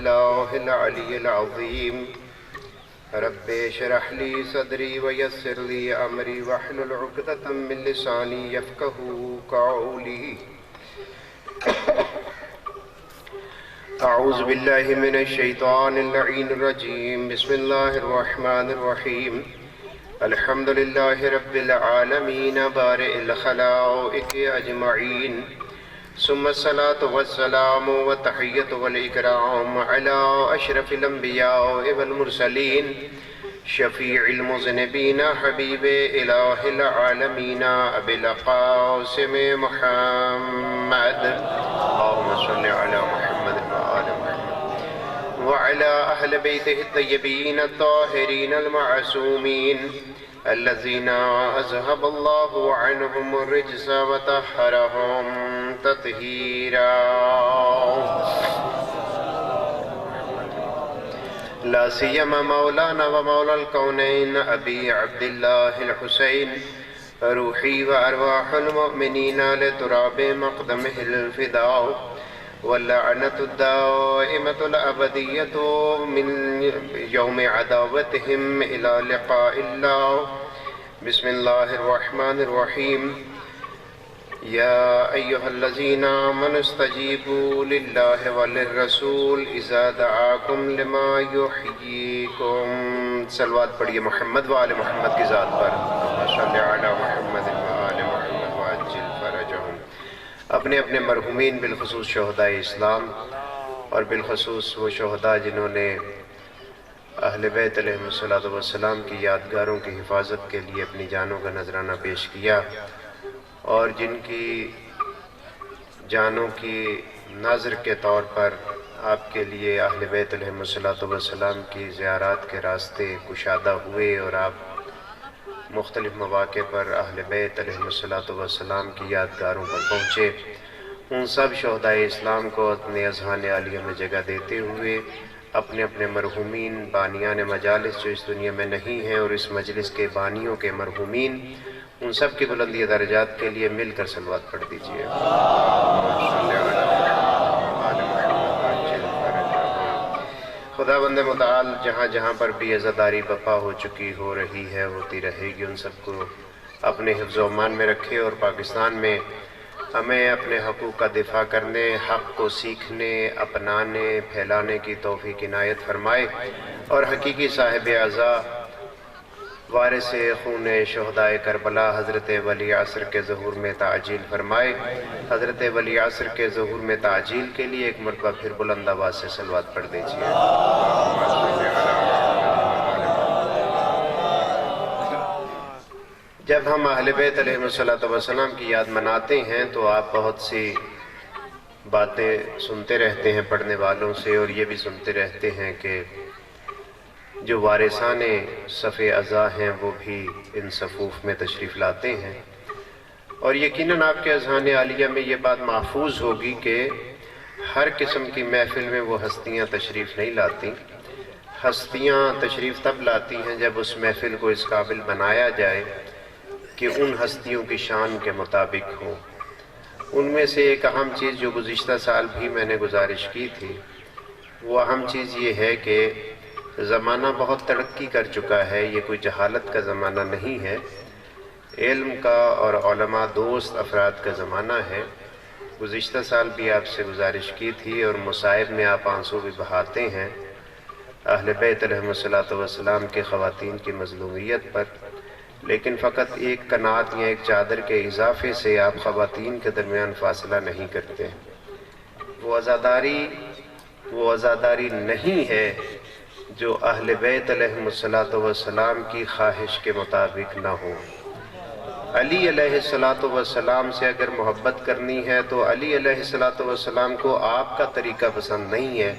بالله العلي العظيم رب اشرح لي صدري ويسر لي أمري واحلل عقدة من لساني يفقهوا قولي أعوذ بالله من الشيطان اللعين الرجيم بسم الله الرحمن الرحيم الحمد لله رب العالمين بارئ الخلائق أجمعين ثم الصلاة والسلام والتحية والإكرام على أشرف الأنبياء والمرسلين شفيع المذنبين حبيب إله العالمين أبي القاسم محمد اللهم صل على محمد وآل محمد وعلى أهل بيته الطيبين الطاهرين المعصومين الذين أذهب الله عنهم الرجس وطهرهم تطهيرا لا سيما مولانا ومولى الكونين أبي عبد الله الحسين روحي وأرواح المؤمنين لتراب مقدمه الفداء واللعنة الدائمة الأبدية من يوم عداوتهم إلى لقاء الله بسم الله الرحمن الرحيم يا أيها الذين آمنوا استجيبوا لله وللرسول إذا دعاكم لما يحييكم صلوات پڑھیے محمد وآل محمد کی ذات پر صلی علی محمد وآل محمد وعجل فرجهم اپنے اپنے مرحومین بالخصوص شہداء اسلام اور بالخصوص وہ شہداء جنہوں نے اہل بیت علیہ السلام کی یادگاروں کی حفاظت کے لیے اپنی جانوں کا نذرانہ پیش کیا اور جن کی جانوں کی نذر کے طور پر آپ کے لیے اہل بیت علیہ السلام کی زیارات کے راستے کشادہ ہوئے اور آپ مختلف مواقع پر اہل بیت علیہ السلام کی یادگاروں پر پہنچے، ان سب شہداء اسلام کو اپنے اذہان عالیہ میں جگہ دیتے ہوئے اپنے اپنے مرحومین بانیان مجالس جو اس دنیا میں نہیں ہیں اور اس مجلس کے بانیوں کے مرحومین ان سب کی بلندی درجات کے لیے مل کر صلوات پڑھ دیجئے۔ خدا بند متعال جہاں جہاں پر بھی عزاداری بپا ہو چکی ہو رہی ہے ہوتی رہے گی، ان سب کو اپنے حفظ و امان میں رکھے اور پاکستان میں ہمیں اپنے حقوق کا دفاع کرنے، حق کو سیکھنے، اپنانے، پھیلانے کی توفیق عنایت فرمائے اور حقیقی صاحب عزا وارث خون شہداء کربلا حضرت ولی عصر کے ظہور میں تعجیل فرمائے۔ حضرت ولی عصر کے ظہور میں تعجیل کے لیے ایک مرتبہ پھر بلند آواز سے صلوات پڑھ دیجئے۔ جب ہم اہل بیت علیہ السلام کی یاد مناتے ہیں تو آپ بہت سی باتیں سنتے رہتے ہیں پڑھنے والوں سے، اور یہ بھی سنتے رہتے ہیں کہ جو وارثان صف عزا ہیں وہ بھی ان صفوف میں تشریف لاتے ہیں، اور یقیناً آپ کے اذہان عالیہ میں یہ بات محفوظ ہوگی کہ ہر قسم کی محفل میں وہ ہستیاں تشریف نہیں لاتی۔ ہستیاں تشریف تب لاتی ہیں جب اس محفل کو اس قابل بنایا جائے کہ ان ہستیوں کی شان کے مطابق ہوں۔ ان میں سے ایک اہم چیز جو گزشتہ سال بھی میں نے گزارش کی تھی، وہ اہم چیز یہ ہے کہ زمانہ بہت ترقی کر چکا ہے، یہ کوئی جہالت کا زمانہ نہیں ہے، علم کا اور علماء دوست افراد کا زمانہ ہے۔ گزشتہ سال بھی آپ سے گزارش کی تھی اور مصائب میں آپ آنسو بھی بہاتے ہیں اہل بیت علیہ السلام کے خواتین کی مظلومیت پر، لیکن فقط ایک کنات یا ایک چادر کے اضافے سے آپ خواتین کے درمیان فاصلہ نہیں کرتے۔ وہ عزاداری نہیں ہے جو اہل بیت علیہ السلام کی خواہش کے مطابق نہ ہو۔ علی علیہ السلام سے اگر محبت کرنی ہے تو علی علیہ السلام کو آپ کا طریقہ پسند نہیں ہے،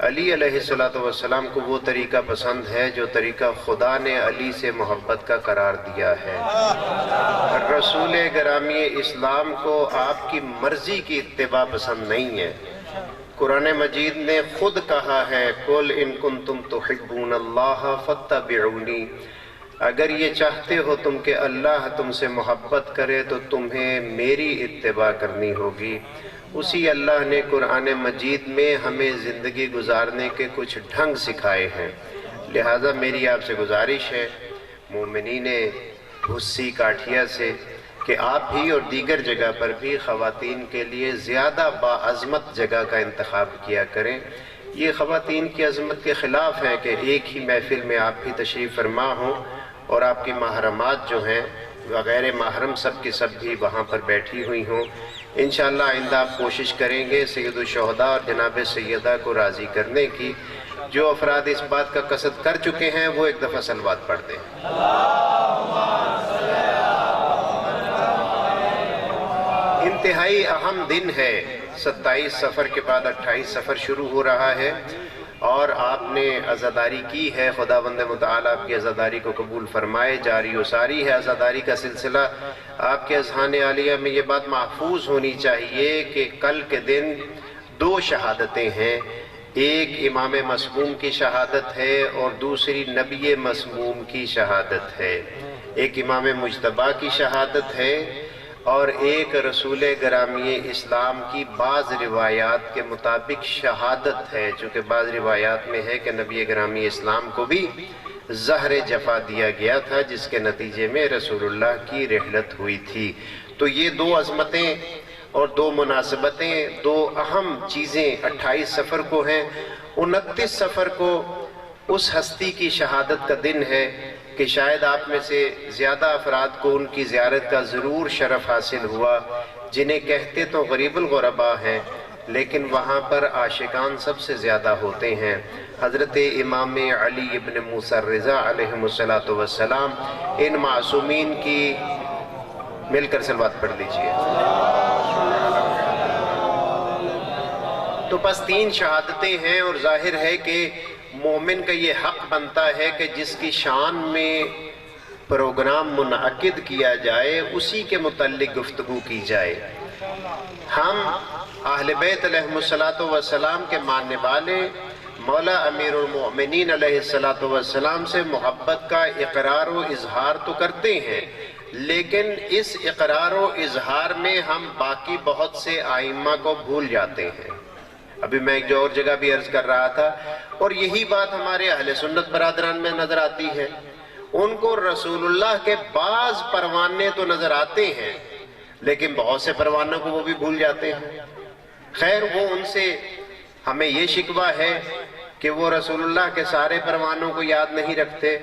علی علیہ السلام کو وہ طریقہ پسند ہے جو طریقہ خدا نے علی سے محبت کا قرار دیا ہے۔ رسول گرامی اسلام کو آپ کی مرضی کی اتباع پسند نہیں ہے۔ قرآن مجید نے خود کہا ہے قُلْ إِن كُنْتُمْ تُحِبُّونَ اللَّهَ فَاتَّبِعُونِي، اگر یہ چاہتے ہو تم کہ اللہ تم سے محبت کرے تو تمہیں میری اتباع کرنی ہوگی۔ اسی اللہ نے قرآن مجید میں ہمیں زندگی گزارنے کے کچھ ڈھنگ سکھائے ہیں۔ لہٰذا میری آپ سے گزارش ہے مومنین بھسی کاٹھیا سے کہ آپ بھی اور دیگر جگہ پر بھی خواتین کے لیے زیادہ باعظمت جگہ کا انتخاب کیا کریں۔ یہ خواتین کی عظمت کے خلاف ہے کہ ایک ہی محفل میں آپ بھی تشریف فرما ہوں اور آپ کی محرمات جو ہیں وغیر محرم سب کی سب بھی وہاں پر بیٹھی ہوئی ہوں۔ انشاءاللہ آئندہ آپ کوشش کریں گے سید الشہداء اور جناب سیدہ کو راضی کرنے کی۔ جو افراد اس بات کا قصد کر چکے ہیں وہ ایک دفعہ صلوات پڑھ دیں۔ انتہائی اہم دن ہے، 27 صفر کے بعد 28 صفر شروع ہو رہا ہے اور آپ نے عزاداری کی ہے۔ خداوند متعال آپ کی عزاداری کو قبول فرمائے، جاری و ساری ہے عزاداری کا سلسلہ۔ آپ کے اذہان عالیہ میں یہ بات محفوظ ہونی چاہیے کہ کل کے دن 2 شہادتیں ہیں، ایک امام مسموم کی شہادت ہے اور دوسری نبی مسموم کی شہادت ہے۔ ایک امام مجتبیٰ کی شہادت ہے اور ایک رسول گرامی اسلام کی بعض روایات کے مطابق شہادت ہے، چونکہ بعض روایات میں ہے کہ نبی گرامی اسلام کو بھی زہر جفا دیا گیا تھا جس کے نتیجے میں رسول اللہ کی رحلت ہوئی تھی۔ تو یہ 2 عظمتیں اور 2 مناسبتیں، 2 اہم چیزیں 28 صفر کو ہیں۔ 29 صفر کو اس ہستی کی شہادت کا دن ہے کہ شاید آپ میں سے زیادہ افراد کو ان کی زیارت کا ضرور شرف حاصل ہوا، جنہیں کہتے تو غریب الغرباء ہیں لیکن وہاں پر عاشقان سب سے زیادہ ہوتے ہیں۔ حضرت امام علی ابن موسیٰ الرضا علیہ السلام، ان معصومین کی مل کر صلوات پڑھ لیجئے۔ تو بس 3 شہادتیں ہیں اور ظاہر ہے کہ مومن کا یہ حق بنتا ہے کہ جس کی شان میں پروگرام منعقد کیا جائے اسی کے متعلق گفتگو کی جائے۔ ہم اہل بیت علیہ السلام کے ماننے والے مولا امیر المؤمنین علیہ السلام سے محبت کا اقرار و اظہار تو کرتے ہیں، لیکن اس اقرار و اظہار میں ہم باقی بہت سے ائمہ کو بھول جاتے ہیں۔ ابھی میں ایک جو اور جگہ بھی عرض کر رہا تھا اور یہی بات ہمارے اہل سنت برادران میں نظر آتی ہے، ان کو رسول اللہ کے بعض پروانے تو نظر آتے ہیں لیکن بہت سے پروانوں کو وہ بھی بھول جاتے ہیں۔ خیر وہ ان سے ہمیں یہ شکوہ ہے کہ وہ رسول اللہ کے سارے پروانوں کو یاد نہیں رکھتے،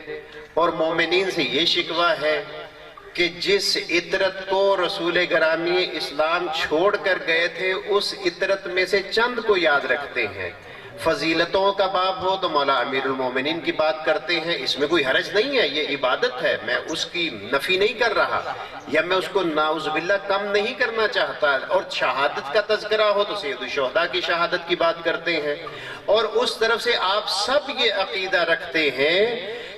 اور مومنین سے یہ شکوہ ہے کہ جس عطرت کو رسول گرامی اسلام چھوڑ کر گئے تھے اس عطرت میں سے چند کو یاد رکھتے ہیں۔ فضیلتوں کا باب ہو تو مولا امیر المومنین کی بات کرتے ہیں، اس میں کوئی حرج نہیں ہے، یہ عبادت ہے، میں اس کی نفی نہیں کر رہا یا میں اس کو نعوذ باللہ کم نہیں کرنا چاہتا۔ اور شہادت کا تذکرہ ہو تو سید الشہداء کی شہادت کی بات کرتے ہیں، اور اس طرف سے آپ سب یہ عقیدہ رکھتے ہیں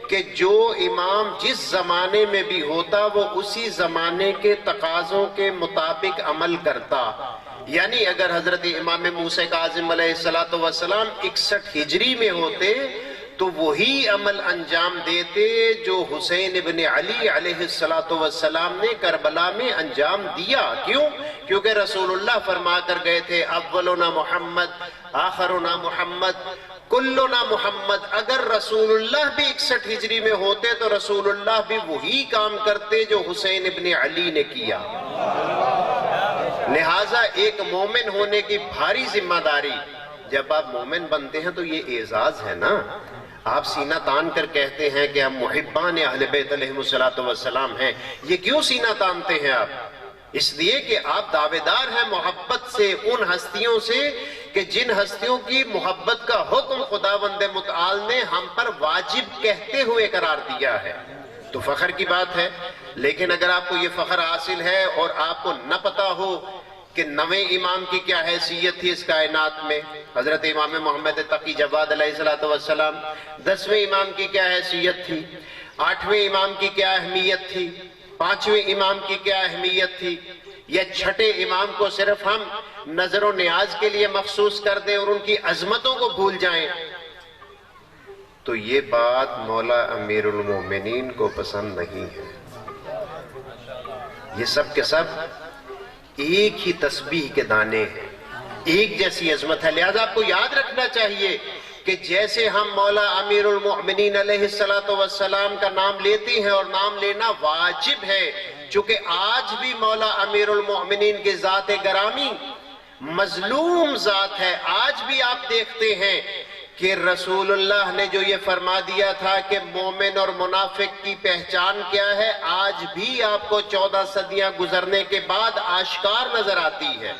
کہ جو امام جس زمانے میں بھی ہوتا وہ اسی زمانے کے تقاضوں کے مطابق عمل کرتا۔ یعنی اگر حضرت امام موسیٰ کاظم علیہ السلام 61 ہجری میں ہوتے تو وہی عمل انجام دیتے جو حسین ابن علی علیہ السلام نے کربلا میں انجام دیا۔ کیوں؟ کیونکہ رسول اللہ فرما کر گئے تھے اولنا محمد آخرنا محمد کلنا محمد۔ اگر رسول اللہ بھی 61 ہجری میں ہوتے تو رسول اللہ بھی وہی کام کرتے جو حسین ابن علی نے کیا۔ لہٰذا ایک مومن ہونے کی بھاری ذمہ داری، جب آپ مومن بنتے ہیں تو یہ اعزاز ہے نا۔ آپ سینہ تان کر کہتے ہیں کہ ہم محبان اہل بیت علیہ السلام ہیں۔ یہ کیوں سینہ تانتے ہیں آپ؟ اس لیے کہ آپ دعویدار ہیں محبت سے ان ہستیوں سے کہ جن ہستیوں کی محبت کا حکم خداوند متعال نے ہم پر واجب کہتے ہوئے قرار دیا ہے، تو فخر کی بات ہے۔ لیکن اگر آپ کو یہ فخر حاصل ہے اور آپ کو نہ پتا ہو کہ 9ویں امام کی کیا حیثیت تھی اس کائنات میں، حضرت امام محمد تقی جواد علیہ السلام، 10ویں امام کی کیا حیثیت تھی، 8ویں امام کی کیا اہمیت تھی، 5ویں امام کی کیا اہمیت تھی، یا 6ٹھے امام کو صرف ہم نظر و نیاز کے لیے مخصوص کر دیں اور ان کی عظمتوں کو بھول جائیں، تو یہ بات مولا امیر المومنین کو پسند نہیں ہے۔ یہ سب کے سب ایک ہی تسبیح کے دانے ہیں۔ ایک جیسی عظمت ہے. لہذا آپ کو یاد رکھنا چاہیے کہ جیسے ہم مولا امیر المؤمنین علیہ السلام کا نام لیتے ہیں اور نام لینا واجب ہے، چونکہ آج بھی مولا امیر المؤمنین کی ذات گرامی مظلوم ذات ہے. آج بھی آپ دیکھتے ہیں کہ رسول اللہ نے جو یہ فرما دیا تھا کہ مومن اور منافق کی پہچان کیا ہے، آج بھی آپ کو 14 صدیاں گزرنے کے بعد آشکار نظر آتی ہے.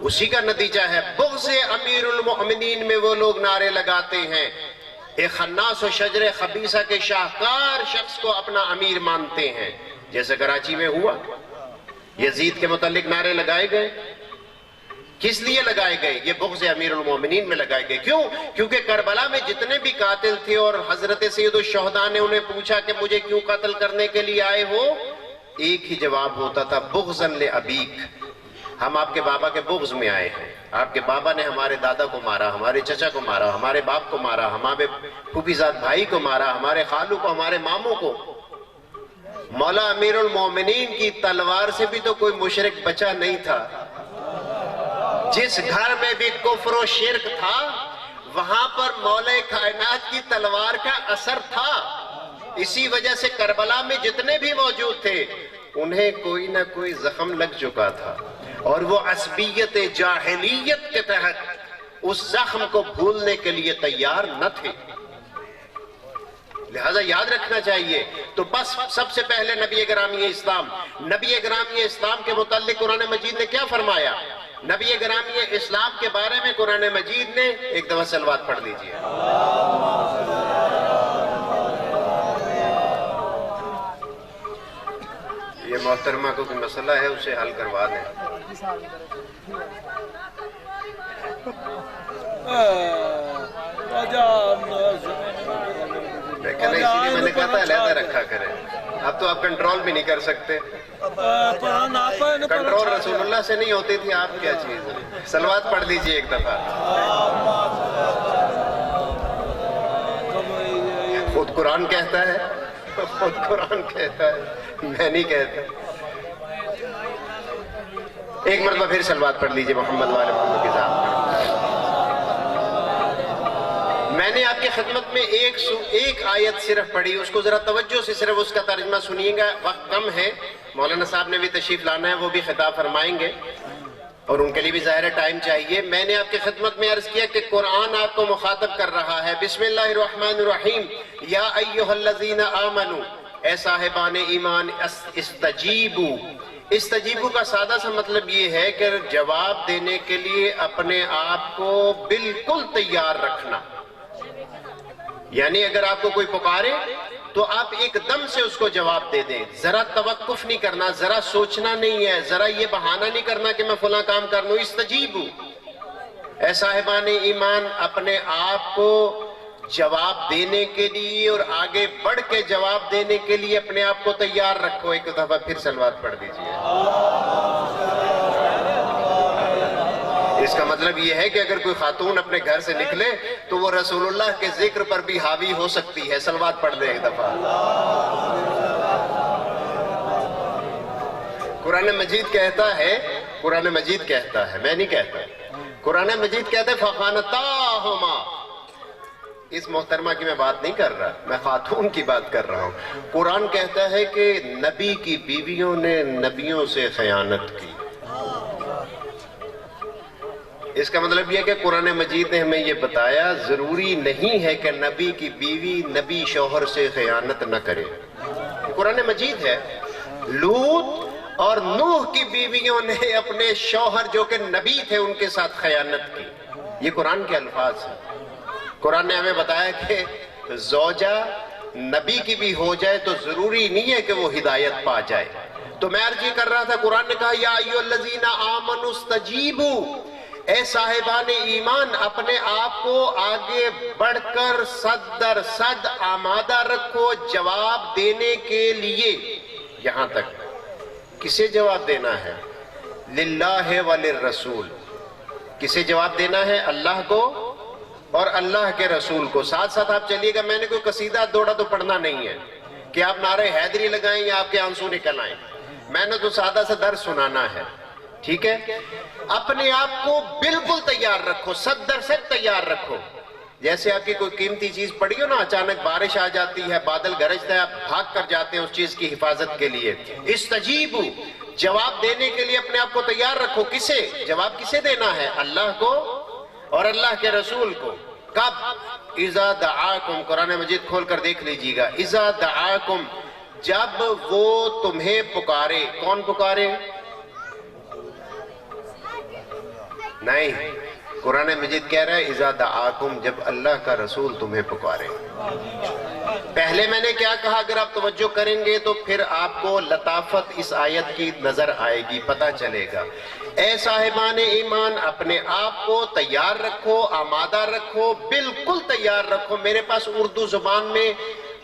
اسی کا نتیجہ ہے بغض امیر المؤمنین میں وہ لوگ نعرے لگاتے ہیں، ایک خناس و شجر خبیثہ کے شاہکار شخص کو اپنا امیر مانتے ہیں، جیسے کراچی میں ہوا. یزید کے متعلق نعرے لگائے گئے. کس لیے لگائے گئے؟ یہ بغض امیر المومنین میں لگائے گئے. کیوں؟ کیونکہ کربلا میں جتنے بھی قاتل تھے اور حضرت سید الشہداء نے انہیں پوچھا کہ مجھے کیوں قتل کرنے کے لیے آئے ہو، ایک ہی جواب ہوتا تھا، بغضاً لأبیک، ہم آپ کے بابا کے بغض میں آئے ہیں. آپ کے بابا نے ہمارے دادا کو مارا، ہمارے چچا کو مارا، ہمارے باپ کو مارا، ہمارے پھوپھی زاد بھائی کو مارا، ہمارے خالو کو، ہمارے ماموں کو. مولا امیر المومنین کی تلوار سے بھی تو کوئی مشرک بچا نہیں تھا. جس گھر میں بھی کفر و شرک تھا وہاں پر مولا کائنات کی تلوار کا اثر تھا. اسی وجہ سے کربلا میں جتنے بھی موجود تھے انہیں کوئی نہ کوئی زخم لگ چکا تھا، اور وہ عصبیت جاہلیت کے تحت اس زخم کو بھولنے کے لیے تیار نہ تھے. لہذا یاد رکھنا چاہیے. تو بس سب سے پہلے نبی گرامی اسلام کے متعلق قرآن مجید نے کیا فرمایا؟ نبی گرامی اسلام کے بارے میں قرآن مجید نے، ایک دفعہ صلوات پڑھ لیجئے. یہ محترمہ کو کوئی مسئلہ ہے اسے حل کروا دیں. لیکن اسی لیے میں نے کہا تھا علیحدہ رکھا کریں. اب تو آپ کنٹرول بھی نہیں کر سکتے. کنٹرول رسول اللہ سے نہیں ہوتی تھی، آپ کیا چیز ہے. صلوات پڑھ دیجئے ایک دفعہ. خود قرآن کہتا ہے، خود قرآن کہتا ہے، میں نہیں کہتا. ایک مرتبہ پھر صلوات پڑھ لیجئے محمد والے محمد کے ذات. میں نے آپ کی خدمت میں ایک آیت صرف پڑھی، اس کو ذرا توجہ سے صرف اس کا ترجمہ سنیے گا. وقت کم ہے، مولانا صاحب نے بھی تشریف لانا ہے، وہ بھی خطاب فرمائیں گے اور ان کے لیے بھی ظاہر ٹائم چاہیے. میں نے آپ کی خدمت میں عرض کیا کہ قرآن آپ کو مخاطب کر رہا ہے. بسم اللہ الرحمن الرحیم. یا ایھا الذین آمنوا، اے صاحبان ایمان، استجیبو. استجیبو کا سادہ سا مطلب یہ ہے کہ جواب دینے کے لیے اپنے آپ کو بالکل تیار رکھنا. یعنی اگر آپ کو کوئی پکارے تو آپ ایک دم سے اس کو جواب دے دیں. ذرا توقف نہیں کرنا، ذرا سوچنا نہیں ہے، ذرا یہ بہانہ نہیں کرنا کہ میں فلاں کام کر لوں. استجیبو، اے صاحبان ایمان، اپنے آپ کو جواب دینے کے لیے اور آگے بڑھ کے جواب دینے کے لیے اپنے آپ کو تیار رکھو. ایک دفعہ پھر صلوات پڑھ دیجئے. اس کا مطلب یہ ہے کہ اگر کوئی خاتون اپنے گھر سے نکلے تو وہ رسول اللہ کے ذکر پر بھی حاوی ہو سکتی ہے. صلوات پڑھ دیں ایک دفعہ. قرآن مجید کہتا ہے، میں نہیں کہتا. قرآن مجید کہتا ہے فَخَانَتَاهُمَا. اس محترمہ کی میں بات نہیں کر رہا، میں خاتون کی بات کر رہا ہوں. قرآن کہتا ہے کہ نبی کی بیویوں نے نبیوں سے خیانت کی. اس کا مطلب یہ کہ قرآن مجید نے ہمیں یہ بتایا ضروری نہیں ہے کہ نبی کی بیوی نبی شوہر سے خیانت نہ کرے. قرآن مجید ہے. لوط اور نوح کی بیویوں نے اپنے شوہر جو کہ نبی تھے ان کے ساتھ خیانت کی. یہ قرآن کے الفاظ ہیں. قرآن نے ہمیں بتایا کہ زوجہ نبی کی بھی ہو جائے تو ضروری نہیں ہے کہ وہ ہدایت پا جائے. تو میں عرض یہ کر رہا تھا، قرآن نے کہا یا ایھا الذین آمنوا استجیبوا، اے صاحبان ایمان اپنے آپ کو آگے بڑھ کر صد در صد آمادہ رکھو جواب دینے کے لیے. یہاں تک کسے جواب دینا ہے؟ للہ وللرسول. کسے جواب دینا ہے؟ اللہ کو اور اللہ کے رسول کو. ساتھ ساتھ آپ چلیے گا، میں نے کوئی قصیدہ دوڑا تو پڑھنا نہیں ہے کہ آپ نعرہ حیدری لگائیں یا آپ کے آنسو نکل آئیں. میں نے تو سادہ سا درس سنانا ہے. ٹھیک ہے؟ اپنے آپ کو بالکل تیار رکھو، 100% تیار رکھو. جیسے آپ کی کوئی قیمتی چیز پڑی ہو نا، اچانک بارش آ جاتی ہے، بادل گرجتا ہے، آپ بھاگ کر جاتے ہیں اس چیز کی حفاظت کے لیے. استجیبو، جواب دینے کے لیے اپنے آپ کو تیار رکھو. کسے جواب کسے دینا ہے؟ اللہ کو اور اللہ کے رسول کو. کب؟ اذا دعاکم، قرآن مجید کھول کر دیکھ لیجیے گا. اذا دعاکم، جب وہ تمہیں پکارے. کون پکارے؟ نہیں، قرآن مجید کہہ رہا ہے اذا دعاکم، جب اللہ کا رسول تمہیں پکارے. پہلے میں نے کیا کہا؟ اگر آپ توجہ کریں گے تو پھر آپ کو لطافت اس آیت کی نظر آئے گی، پتہ چلے گا. اے صاحبان ایمان، اپنے آپ کو تیار رکھو، آمادہ رکھو، بالکل تیار رکھو. میرے پاس اردو زبان میں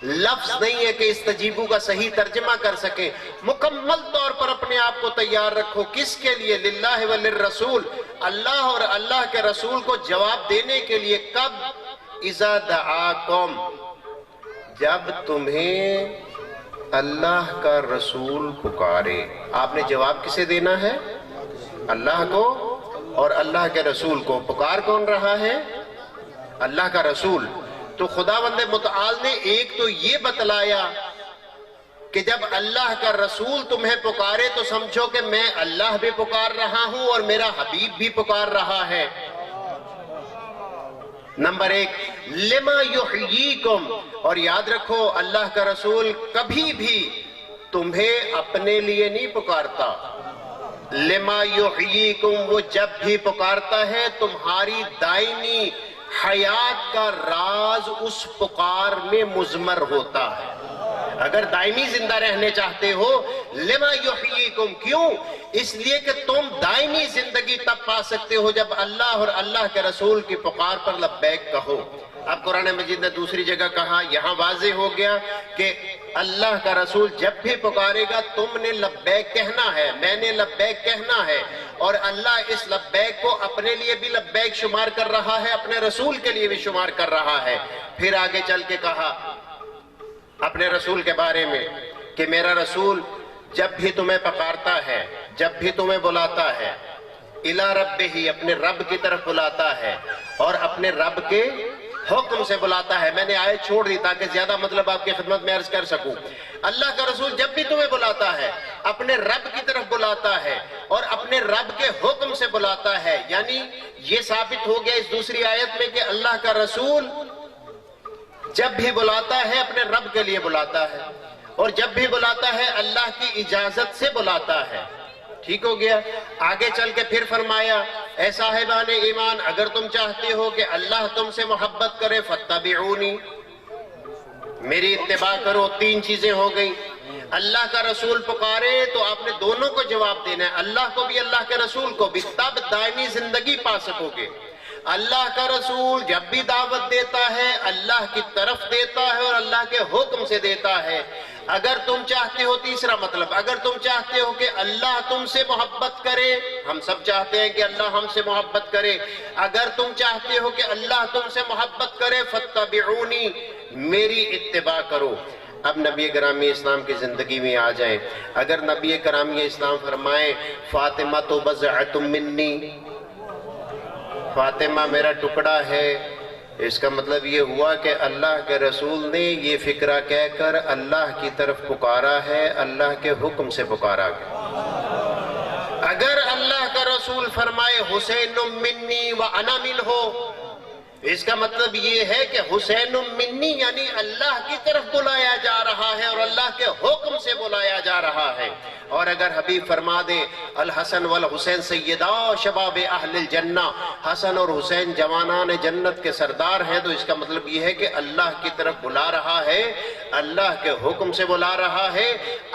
لفظ نہیں ہے کہ استجیبو کا صحیح ترجمہ کر سکیں. مکمل طور پر اپنے آپ کو تیار رکھو. کس کے لیے؟ للہ وللرسول، اللہ اور اللہ کے رسول کو جواب دینے کے لیے. کب؟ اذا دعاکم، جب تمہیں اللہ کا رسول پکارے. آپ نے جواب کسے دینا ہے؟ اللہ کو اور اللہ کے رسول کو. پکار کون رہا ہے؟ اللہ کا رسول. تو خداوند متعال نے ایک تو یہ بتلایا کہ جب اللہ کا رسول تمہیں پکارے تو سمجھو کہ میں اللہ بھی پکار رہا ہوں اور میرا حبیب بھی پکار رہا ہے. نمبر 1، لما یحییکم، اور یاد رکھو اللہ کا رسول کبھی بھی تمہیں اپنے لیے نہیں پکارتا. لما یحییکم، وہ جب بھی پکارتا ہے تمہاری دائمی حیات کا راز اس پکار میں مضمر ہوتا ہے. اگر دائمی زندہ رہنے چاہتے ہو، لما یحییکم، کیوں؟ اس لیے کہ تم دائمی زندگی تب پا سکتے ہو جب اللہ اور اللہ کے رسول کی پکار پر لبیک کہو. اب قرآن مجید نے دوسری جگہ کہا، یہاں واضح ہو گیا کہ اللہ کا رسول جب بھی پکارے گا تم نے لبیک کہنا ہے، میں نے لبیک کہنا ہے. اور اللہ اس لبیک کو اپنے لیے بھی لبیک شمار کر رہا ہے، اپنے رسول کے لیے بھی شمار کر رہا ہے. پھر آگے چل کے کہا اپنے رسول کے بارے میں کہ میرا رسول جب بھی تمہیں پکارتا ہے، جب بھی تمہیں بلاتا ہے، الی ربہ، اپنے رب کی طرف بلاتا ہے اور اپنے رب کے حکم سے بلاتا ہے. میں نے آیت چھوڑ دی تاکہ زیادہ مطلب آپ کی خدمت میں عرض کر سکوں. اللہ کا رسول جب بھی تمہیں بلاتا ہے اپنے رب کی طرف بلاتا ہے اور اپنے رب کے حکم سے بلاتا ہے. یعنی یہ ثابت ہو گیا اس دوسری آیت میں کہ اللہ کا رسول جب بھی بلاتا ہے اپنے رب کے لیے بلاتا ہے اور جب بھی بلاتا ہے اللہ کی اجازت سے بلاتا ہے. ٹھیک ہو گیا. آگے چل کے پھر فرمایا، اے صاحبان ایمان، اگر تم چاہتے ہو کہ اللہ تم سے محبت کرے، فاتبعونی، میری اتباع کرو. 3 چیزیں ہو گئیں. اللہ کا رسول پکارے تو آپ نے دونوں کو جواب دینا ہے، اللہ کو بھی اللہ کے رسول کو بھی، تب دائمی زندگی پا سکو گے. اللہ کا رسول جب بھی دعوت دیتا ہے اللہ کی طرف دیتا ہے اور اللہ کے حکم سے دیتا ہے. اگر تم چاہتے ہو، تیسرا مطلب، اگر تم چاہتے ہو کہ اللہ تم سے محبت کرے، ہم سب چاہتے ہیں کہ اللہ ہم سے محبت کرے، اگر تم چاہتے ہو کہ اللہ تم سے محبت کرے، فاتبعونی، میری اتباع کرو. اب نبی کرامی اسلام کی زندگی میں آ جائیں. اگر نبی کرامی اسلام فرمائیں فاطمہ تو بضعۃ منی، فاطمہ میرا ٹکڑا ہے، اس کا مطلب یہ ہوا کہ اللہ کے رسول نے یہ فکرہ کہہ کر اللہ کی طرف پکارا ہے، اللہ کے حکم سے پکارا گیا. اگر اللہ کا رسول فرمائے حسین منی وانا منہ، اس کا مطلب یہ ہے کہ حسین منی یعنی اللہ کی طرف بلایا جا رہا ہے اور اللہ کے حکم سے بلایا جا رہا ہے. اور اگر حبیب فرما دے الحسن والحسین سیدہ شباب اہل الجنہ، حسن اور حسین جوانان جنت کے سردار ہیں، تو اس کا مطلب یہ ہے کہ اللہ کی طرف بلا رہا ہے، اللہ کے حکم سے بلا رہا ہے.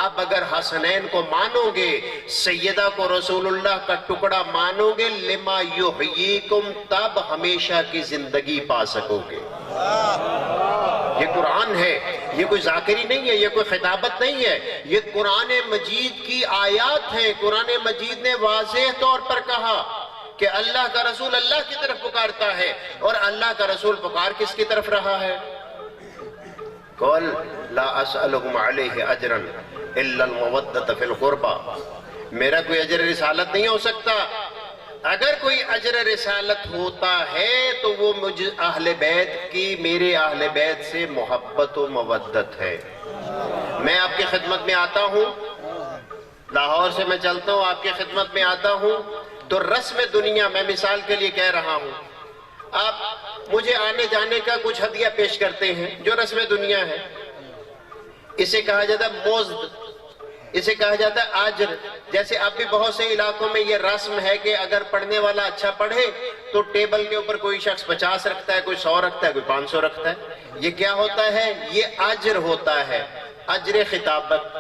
اب اگر حسنین کو مانو گے، سیدہ کو رسول اللہ کا ٹکڑا مانو گے، لما یحییکم، تب ہمیشہ کی زندگی پا سکو گے. یہ قرآن ہے، یہ کوئی ذاکری نہیں ہے، یہ کوئی خطابت نہیں ہے، یہ قرآن مجید کی آیات ہیں. قرآن مجید نے واضح طور پر کہا کہ اللہ کا رسول اللہ کی طرف پکارتا ہے اور اللہ کا رسول پکار کس کی طرف رہا ہے؟ قل لا اسألکم علیہ اجرا الا المودۃ فی القربى. میرا کوئی اجر رسالت نہیں ہو سکتا. اگر کوئی اجر رسالت ہوتا ہے تو وہ مجھ اہل بیت کی، میرے اہل بیت سے محبت و مودت ہے. میں آپ کی خدمت میں آتا ہوں، لاہور سے میں چلتا ہوں، آپ کی خدمت میں آتا ہوں، تو رسم دنیا، میں مثال کے لیے کہہ رہا ہوں، آپ مجھے آنے جانے کا کچھ ہدیہ پیش کرتے ہیں جو رسم دنیا ہے. اسے کہا جاتا ہے مزد، اسے کہا جاتا ہے آجر. جیسے اب بھی بہت سے علاقوں میں یہ رسم ہے کہ اگر پڑھنے والا اچھا پڑھے تو ٹیبل کے اوپر کوئی شخص 50 رکھتا ہے، کوئی 100 رکھتا ہے، کوئی 500 رکھتا ہے. یہ کیا ہوتا ہے؟ یہ اجر ہوتا ہے، اجر خطابت.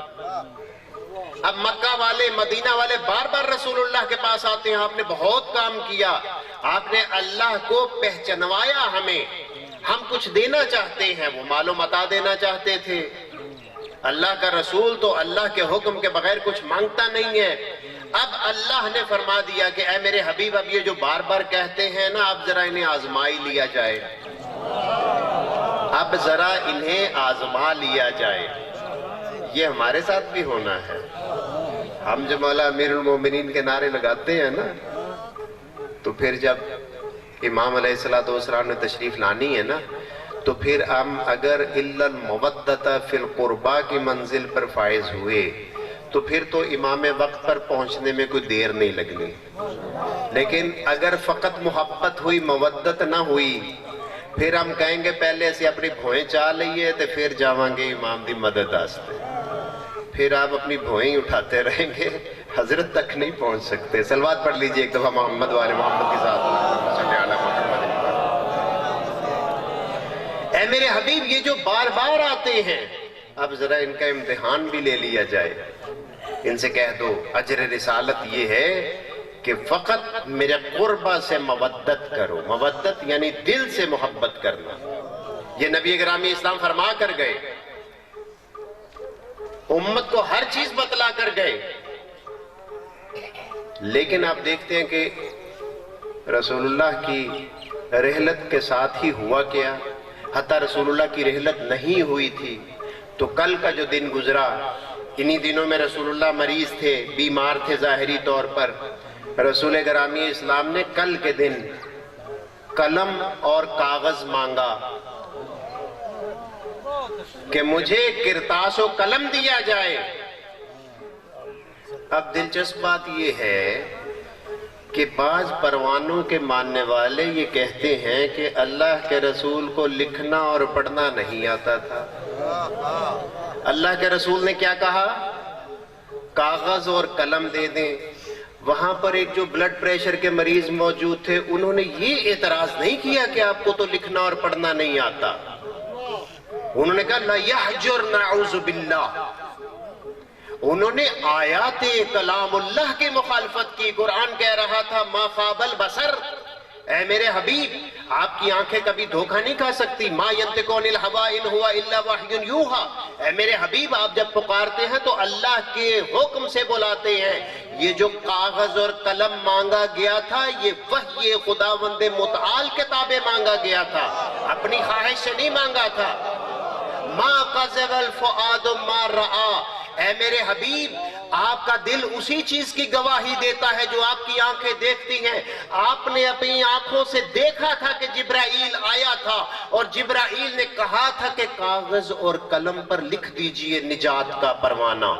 اب مکہ والے، مدینہ والے بار بار رسول اللہ کے پاس آتے ہیں، آپ نے بہت کام کیا، آپ نے اللہ کو پہچنوایا ہمیں، ہم کچھ دینا چاہتے ہیں. وہ مال و متاع دینا چاہتے تھے. اللہ کا رسول تو اللہ کے حکم کے بغیر کچھ مانگتا نہیں ہے. اب اللہ نے فرما دیا کہ اے میرے حبیب، اب یہ جو بار بار کہتے ہیں نا، اب ذرا انہیں آزمائی لیا جائے، اب ذرا انہیں آزما لیا جائے. یہ ہمارے ساتھ بھی ہونا ہے. ہم جو مولا امیر المومنین کے نعرے لگاتے ہیں نا، تو پھر جب امام علیہ السلام نے تشریف لانی ہے نا، تو پھر ہم اگر الا المودۃ فی القربا کی منزل پر فائز ہوئے تو پھر تو امام وقت پر پہنچنے میں کوئی دیر نہیں لگنی. لیکن اگر فقط محبت ہوئی، مودت نہ ہوئی، پھر ہم کہیں گے پہلے سے اپنی بھوئیں چاہ لئیے تو پھر جاواں گے امام دی مدد آستے. پھر آپ اپنی بھوئیں اٹھاتے رہیں گے، حضرت تک نہیں پہنچ سکتے. صلوات پڑھ لیجئے ایک دفعہ محمد والے محمد کے ساتھ. صلی اللہ علیہ محمد. اے میرے حبیب، یہ جو بار بار آتے ہیں، اب ذرا ان کا امتحان بھی لے لیا جائے. ان سے کہہ دو اجر رسالت یہ ہے کہ فقط میرے قربہ سے مودت کرو. مودت یعنی دل سے محبت کرنا. یہ نبی گرامی اسلام فرما کر گئے، امت کو ہر چیز بتلا کر گئے. لیکن آپ دیکھتے ہیں کہ رسول اللہ کی رحلت کے ساتھ ہی ہوا کیا. حتیٰ رسول اللہ کی رحلت نہیں ہوئی تھی تو کل کا جو دن گزرا، انہی دنوں میں رسول اللہ مریض تھے، بیمار تھے ظاہری طور پر. رسول گرامی اسلام نے کل کے دن قلم اور کاغذ مانگا کہ مجھے کرتاس و قلم دیا جائے. اب دلچسپ بات یہ ہے کہ بعض پروانوں کے ماننے والے یہ کہتے ہیں کہ اللہ کے رسول کو لکھنا اور پڑھنا نہیں آتا تھا. اللہ کے رسول نے کیا کہا؟ کاغذ اور قلم دے دیں. وہاں پر ایک جو بلڈ پریشر کے مریض موجود تھے، انہوں نے یہ اعتراض نہیں کیا کہ آپ کو تو لکھنا اور پڑھنا نہیں آتا. انہوں نے کہا لا یحجر نعوذ باللہ. انہوں نے آیات کلام اللہ کی مخالفت کی. قرآن کہہ رہا تھا ما خاب البصر. اے میرے حبیب، آپ کی آنکھیں کبھی دھوکہ نہیں کھا سکتی. ما ینطق عن الہوی ان ہوا الا وحی یوحی. اے میرے حبیب، آپ جب پکارتے ہیں تو اللہ کے حکم سے بلاتے ہیں. یہ جو کاغذ اور قلم مانگا گیا تھا، یہ وحی خداوند متعال کے تابع مانگا گیا تھا، اپنی خواہش سے نہیں مانگا تھا. ما قذف الفؤاد ما رآ. اے میرے حبیب، آپ کا دل اسی چیز کی گواہی دیتا ہے جو آپ کی آنکھیں دیکھتی ہیں. آپ نے اپنی آنکھوں سے دیکھا تھا کہ جبرائیل آیا تھا اور جبرائیل نے کہا تھا کہ کاغذ اور قلم پر لکھ دیجئے نجات کا پروانہ.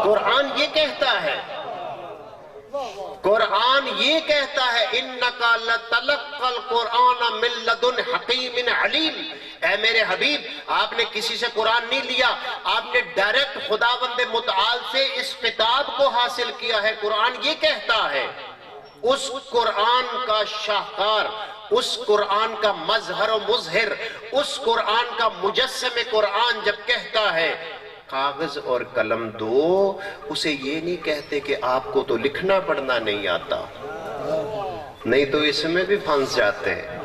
قرآن یہ کہتا ہے، قرآن یہ کہتا ہے اِنَّكَ لَتَلَقَّ الْقُرْآنَ مِن لَدُنْ حَقِيمٍ عَلِيمٍ. اے میرے حبیب، آپ نے کسی سے قرآن نہیں لیا، آپ نے ڈائریکٹ خداوند متعال سے اس خطاب کو حاصل کیا ہے. قرآن یہ کہتا ہے، اس قرآن کا شاہکار، اس قرآن کا مظہر و مظہر، اس قرآن کا مجسم قرآن جب کہتا ہے کاغذ اور قلم دو، اسے یہ نہیں کہتے کہ آپ کو تو لکھنا پڑھنا نہیں آتا. نہیں تو اس میں بھی پھنس جاتے ہیں.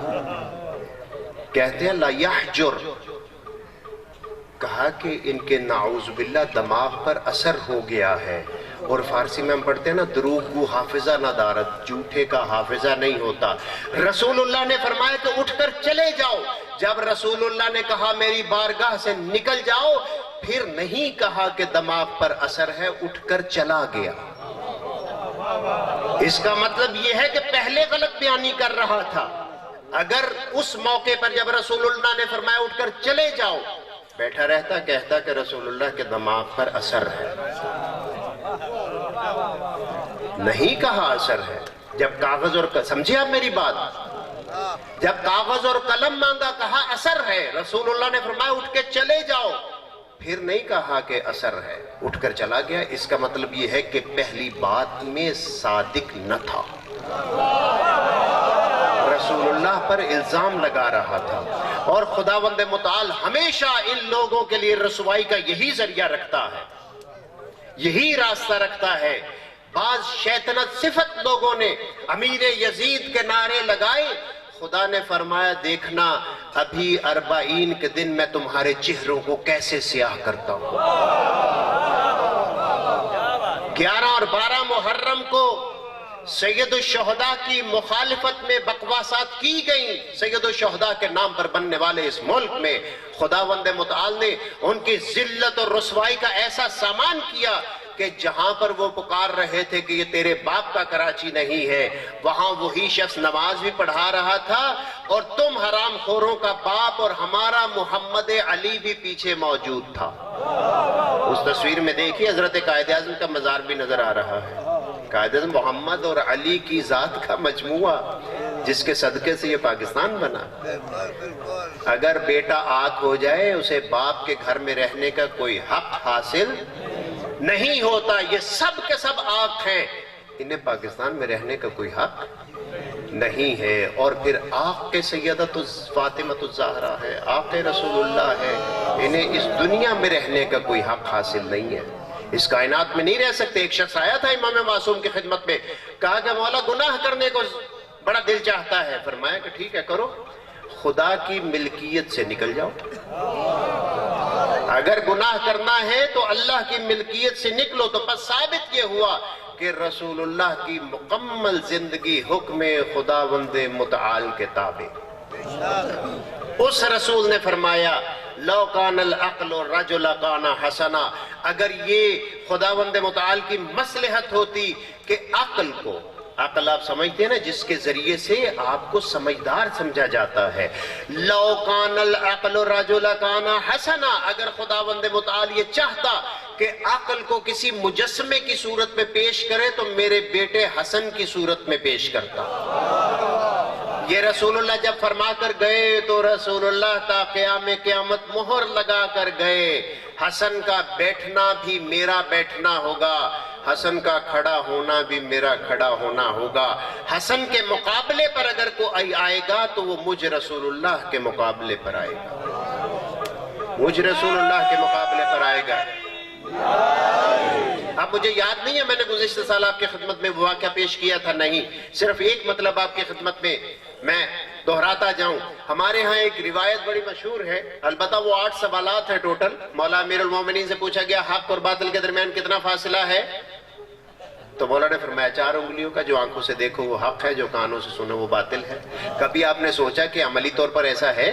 کہتے ہیں لا یحجر. کہا کہ ان کے نعوذ باللہ دماغ پر اثر ہو گیا ہے. اور فارسی میں ہم پڑھتے ہیں نا، دروغ کو حافظہ نہ دارت، جھوٹے کا حافظہ نہیں ہوتا. رسول اللہ نے فرمایا کہ اٹھ کر چلے جاؤ. جب رسول اللہ نے کہا میری بارگاہ سے نکل جاؤ، پھر نہیں کہا کہ دماغ پر اثر ہے، اٹھ کر چلا گیا۔ اس کا مطلب یہ ہے کہ پہلے غلط بیانی کر رہا تھا۔ اگر اس موقع پر جب رسول اللہ نے فرمایا اٹھ کر چلے جاؤ، بیٹھا رہتا کہتا کہ رسول اللہ کے دماغ پر اثر ہے، نہیں کہا اثر ہے۔ جب کاغذ اور سمجھے آپ میری بات، جب کاغذ اور قلم مانگا کہا اثر ہے، رسول اللہ نے فرمایا اٹھ کے چلے جاؤ، پھر نہیں کہا کہ اثر ہے، اٹھ کر چلا گیا۔ اس کا مطلب یہ ہے کہ پہلی بات میں صادق نہ تھا، رسول اللہ پر الزام لگا رہا تھا۔ اور خداوند متعال ہمیشہ ان لوگوں کے لیے رسوائی کا یہی ذریعہ رکھتا ہے، یہی راستہ رکھتا ہے۔ بعض شیطنت صفت لوگوں نے امیر یزید کے نعرے لگائے، خدا نے فرمایا دیکھنا ابھی 40 کے دن میں تمہارے چہروں کو کیسے سیاہ کرتا ہوں۔ 11 اور 12 محرم کو سید الشہداء کی مخالفت میں بکواسات کی گئیں، سید الشہداء کے نام پر بننے والے اس ملک میں خداوند متعال نے ان کی ذلت اور رسوائی کا ایسا سامان کیا کہ جہاں پر وہ پکار رہے تھے کہ یہ تیرے باپ کا کراچی نہیں ہے، وہاں وہی شخص نماز بھی پڑھا رہا تھا، اور تم حرام خوروں کا باپ اور ہمارا محمد علی بھی پیچھے موجود تھا۔ اس تصویر میں دیکھیے حضرت قائد اعظم کا مزار بھی نظر آ رہا ہے۔ قائد اعظم محمد اور علی کی ذات کا مجموعہ جس کے صدقے سے یہ پاکستان بنا۔ اگر بیٹا آنکھ ہو جائے اسے باپ کے گھر میں رہنے کا کوئی حق حاصل نہیں ہوتا۔ یہ سب کے سب آنکھ ہیں، انہیں پاکستان میں رہنے کا کوئی حق نہیں ہے۔ اور پھر آنکھ کے سیدت فاطمۃ الزہرا ہے، آنکھ رسول اللہ ہے، انہیں اس دنیا میں رہنے کا کوئی حق حاصل نہیں ہے، اس کائنات میں نہیں رہ سکتے۔ ایک شخص آیا تھا امام معصوم کی خدمت میں، کہا کہ مولا گناہ کرنے کو بڑا دل چاہتا ہے۔ فرمایا کہ ٹھیک ہے کرو، خدا کی ملکیت سے نکل جاؤ۔ اگر گناہ کرنا ہے تو اللہ کی ملکیت سے نکلو۔ تو بس ثابت یہ ہوا کہ رسول اللہ کی مکمل زندگی حکم خداوند متعال کے تابع۔ اس رسول نے فرمایا لو کان العقل رجل کان حسنا، اگر یہ خداوند متعال کی مصلحت ہوتی کہ عقل کو، عقل آپ سمجھتے ہیں نا جس کے ذریعے سے آپ کو سمجھدار سمجھا جاتا ہے، لو کان العقل رجل کان حسنا، اگر خداوند متعال یہ چاہتا کہ عقل کو کسی مجسمے کی صورت میں پیش کرے تو میرے بیٹے حسن کی صورت میں پیش کرتا۔ یہ رسول اللہ جب فرما کر گئے تو رسول اللہ تا قیام قیامت مہر لگا کر گئے، حسن کا بیٹھنا بھی میرا بیٹھنا ہوگا، حسن کا کھڑا ہونا بھی میرا کھڑا ہونا ہوگا۔ حسن کے مقابلے پر اگر کوئی آئے گا تو وہ مجھ رسول اللہ کے مقابلے پر آئے گا، مجھ رسول اللہ کے مقابلے پر آئے گا۔ اب مجھے یاد نہیں ہے میں نے گزشتہ سال آپ کی خدمت میں وہ واقعہ پیش کیا تھا، نہیں، صرف ایک مطلب آپ کی خدمت میں میں دہراتا جاؤں۔ ہمارے ہاں ایک روایت بڑی مشہور ہے، البتہ وہ 8 سوالات ہیں ٹوٹل۔ مولا امیر المومنین سے پوچھا گیا حق اور باطل کے درمیان کتنا فاصلہ ہے؟ تو مولا نے فرمایا 4 انگلیوں کا، جو آنکھوں سے دیکھو وہ حق ہے، جو کانوں سے سنو وہ باطل ہے۔ کبھی آپ نے سوچا کہ عملی طور پر ایسا ہے؟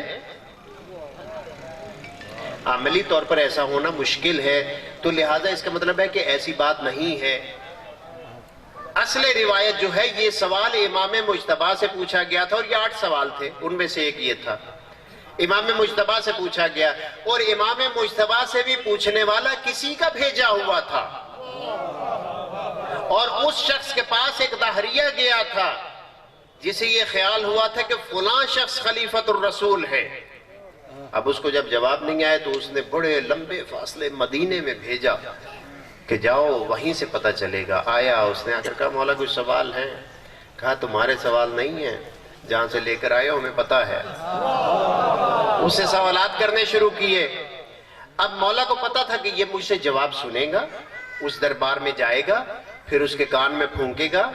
عملی طور پر ایسا ہونا مشکل ہے، تو لہٰذا اس کا مطلب ہے کہ ایسی بات نہیں ہے۔ اصل روایت جو ہے یہ سوال امام مجتبیٰ سے پوچھا گیا تھا، اور یہ 8 سوال تھے، ان میں سے ایک یہ تھا، امام مجتبیٰ سے پوچھا گیا، اور امام مجتبیٰ سے بھی پوچھنے والا کسی کا بھیجا ہوا تھا، اور اس شخص کے پاس ایک دہریہ گیا تھا جسے یہ خیال ہوا تھا کہ فلاں شخص خلیفۃ الرسول ہے۔ اب اس کو جب جواب نہیں آیا تو اس نے بڑے لمبے فاصلے مدینے میں بھیجا کہ جاؤ وہیں سے پتہ چلے گا۔ آیا، اس نے آ کر کہا مولا کچھ سوال ہیں؟ کہا تمہارے سوال نہیں ہیں، جہاں سے لے کر آئے ہو ہمیں پتہ ہے۔ اس سے سوالات کرنے شروع کیے۔ اب مولا کو پتہ تھا کہ یہ مجھ سے جواب سنے گا، اس دربار میں جائے گا، پھر اس کے کان میں پھونکے گا،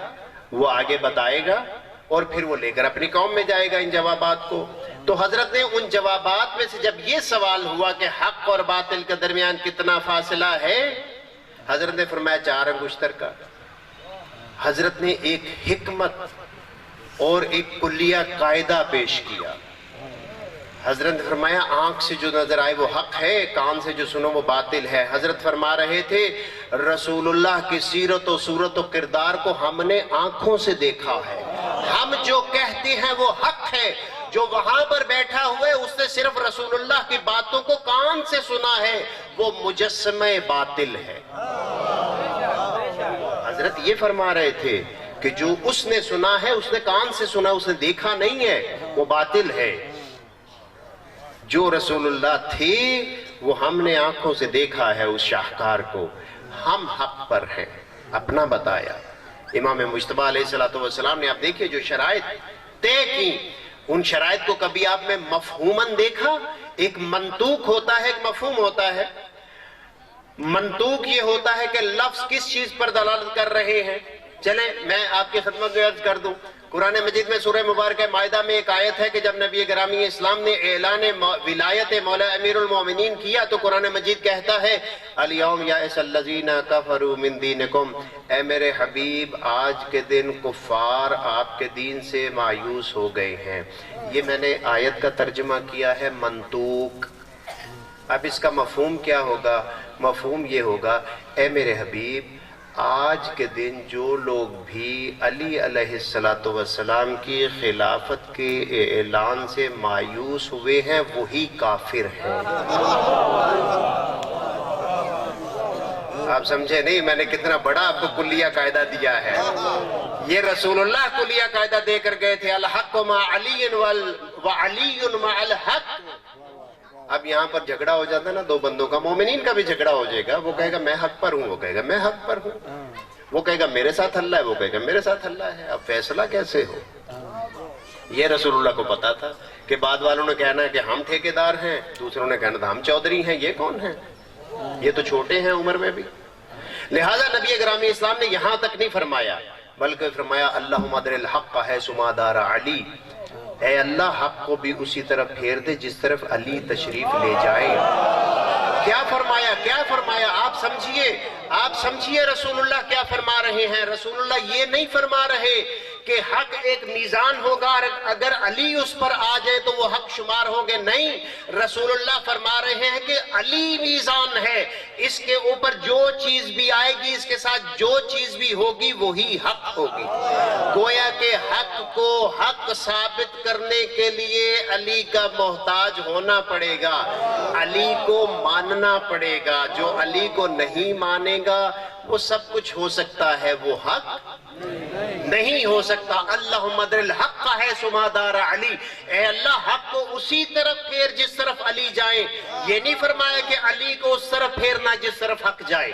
وہ آگے بتائے گا، اور پھر وہ لے کر اپنی قوم میں جائے گا ان جوابات کو۔ تو حضرت نے ان جوابات میں سے جب یہ سوال ہوا کہ حق اور باطل کے درمیان کتنا فاصلہ ہے، حضرت نے فرمایا 4 انگشتر کا۔ حضرت نے ایک حکمت اور ایک کلیہ قاعدہ پیش کیا۔ حضرت نے فرمایا آنکھ سے جو نظر آئے وہ حق ہے، کان سے جو سنو وہ باطل ہے۔ حضرت فرما رہے تھے رسول اللہ کی سیرت و صورت و کردار کو ہم نے آنکھوں سے دیکھا ہے، ہم جو کہتے ہیں وہ حق ہے، جو وہاں پر بیٹھا ہوئے اس نے صرف رسول اللہ کی باتوں کو کان سے سنا ہے، وہ مجسمہ باطل ہے۔ حضرت یہ فرما رہے تھے کہ جو اس نے سنا ہے اس نے کان سے سنا، اس نے دیکھا نہیں ہے، وہ باطل ہے۔ جو رسول اللہ تھی وہ ہم نے آنکھوں سے دیکھا ہے اس شاہکار کو، ہم حق پر ہیں، اپنا بتایا۔ امام مجتبیٰ علیہ السلام نے آپ دیکھئے جو شرائط طے کی، ان شرائط کو کبھی آپ نے مفہوماً دیکھا؟ ایک منطوق ہوتا ہے، ایک مفہوم ہوتا ہے۔ منطوق یہ ہوتا ہے کہ لفظ کس چیز پر دلالت کر رہے ہیں۔ چلیں میں آپ کی خدمت میں عرض کر دوں، قرآن مجید میں سورہ مبارکہ مائدہ میں ایک آیت ہے کہ جب نبی گرامی اسلام نے اعلان ولایت مولا امیر المومنین کیا تو قرآن مجید کہتا ہے الیوم یائس الذین کفروا من دینکم، اے میرے حبیب آج کے دن کفار آپ کے دین سے مایوس ہو گئے ہیں۔ یہ میں نے آیت کا ترجمہ کیا ہے منطوق۔ اب اس کا مفہوم کیا ہوگا؟ مفہوم یہ ہوگا اے میرے حبیب آج کے دن جو لوگ بھی علی علیہ السلام کی خلافت کے اعلان سے مایوس ہوئے ہیں وہی کافر ہیں۔ آپ سمجھے نہیں میں نے کتنا بڑا آپ کو کلیہ قاعدہ دیا ہے؟ یہ رسول اللہ کلیہ قاعدہ دے کر گئے تھے، الحق مع علی وعلی مع الحق۔ اب یہاں پر جھگڑا ہو جاتا ہے نا دو بندوں کا، مومنین کا بھی جھگڑا ہو جائے گا، وہ کہے گا میں حق پر ہوں، وہ کہے گا میں حق پر ہوں، وہ کہے گا میرے ساتھ اللہ ہے، وہ کہے گا میرے ساتھ اللہ ہے، اب فیصلہ کیسے ہو؟ یہ رسول اللہ کو پتا تھا کہ بعد والوں نے کہنا ہے کہ ہم ٹھیکیدار ہیں، دوسروں نے کہنا تھا ہم چودھری ہیں، یہ کون ہیں؟ یہ تو چھوٹے ہیں عمر میں بھی۔ لہٰذا نبی گرامی اسلام نے یہاں تک نہیں فرمایا بلکہ فرمایا اللہم ادر الحق حیث ما دار علی، اے اللہ حق کو بھی اسی طرف پھیر دے جس طرف علی تشریف لے جائے۔ کیا فرمایا؟ کیا فرمایا؟ آپ سمجھیے رسول اللہ کیا فرما رہے ہیں۔ رسول اللہ یہ نہیں فرما رہے کہ حق ایک میزان ہوگا اور اگر علی اس پر آ جائے تو وہ حق شمار ہوں گے، نہیں، رسول اللہ فرما رہے ہیں کہ علی میزان ہے، اس کے اوپر جو چیز بھی آئے گی اس کے ساتھ جو چیز بھی ہوگی وہی حق ہوگی۔ گویا کہ حق کو حق ثابت کرنے کے لیے علی کا محتاج ہونا پڑے گا، علی کو ماننا پڑے گا، جو علی کو نہیں مانے گا وہ سب کچھ ہو سکتا ہے، وہ حق نہیں ہو سکتا۔ اللہم ادر الحق حیث ما دار علی، اے اللہ حق کو اسی طرف پھیر جس طرف علی جائیں۔ یہ نہیں فرمایا کہ علی کو اس طرف پھیرنا جس طرف حق جائے،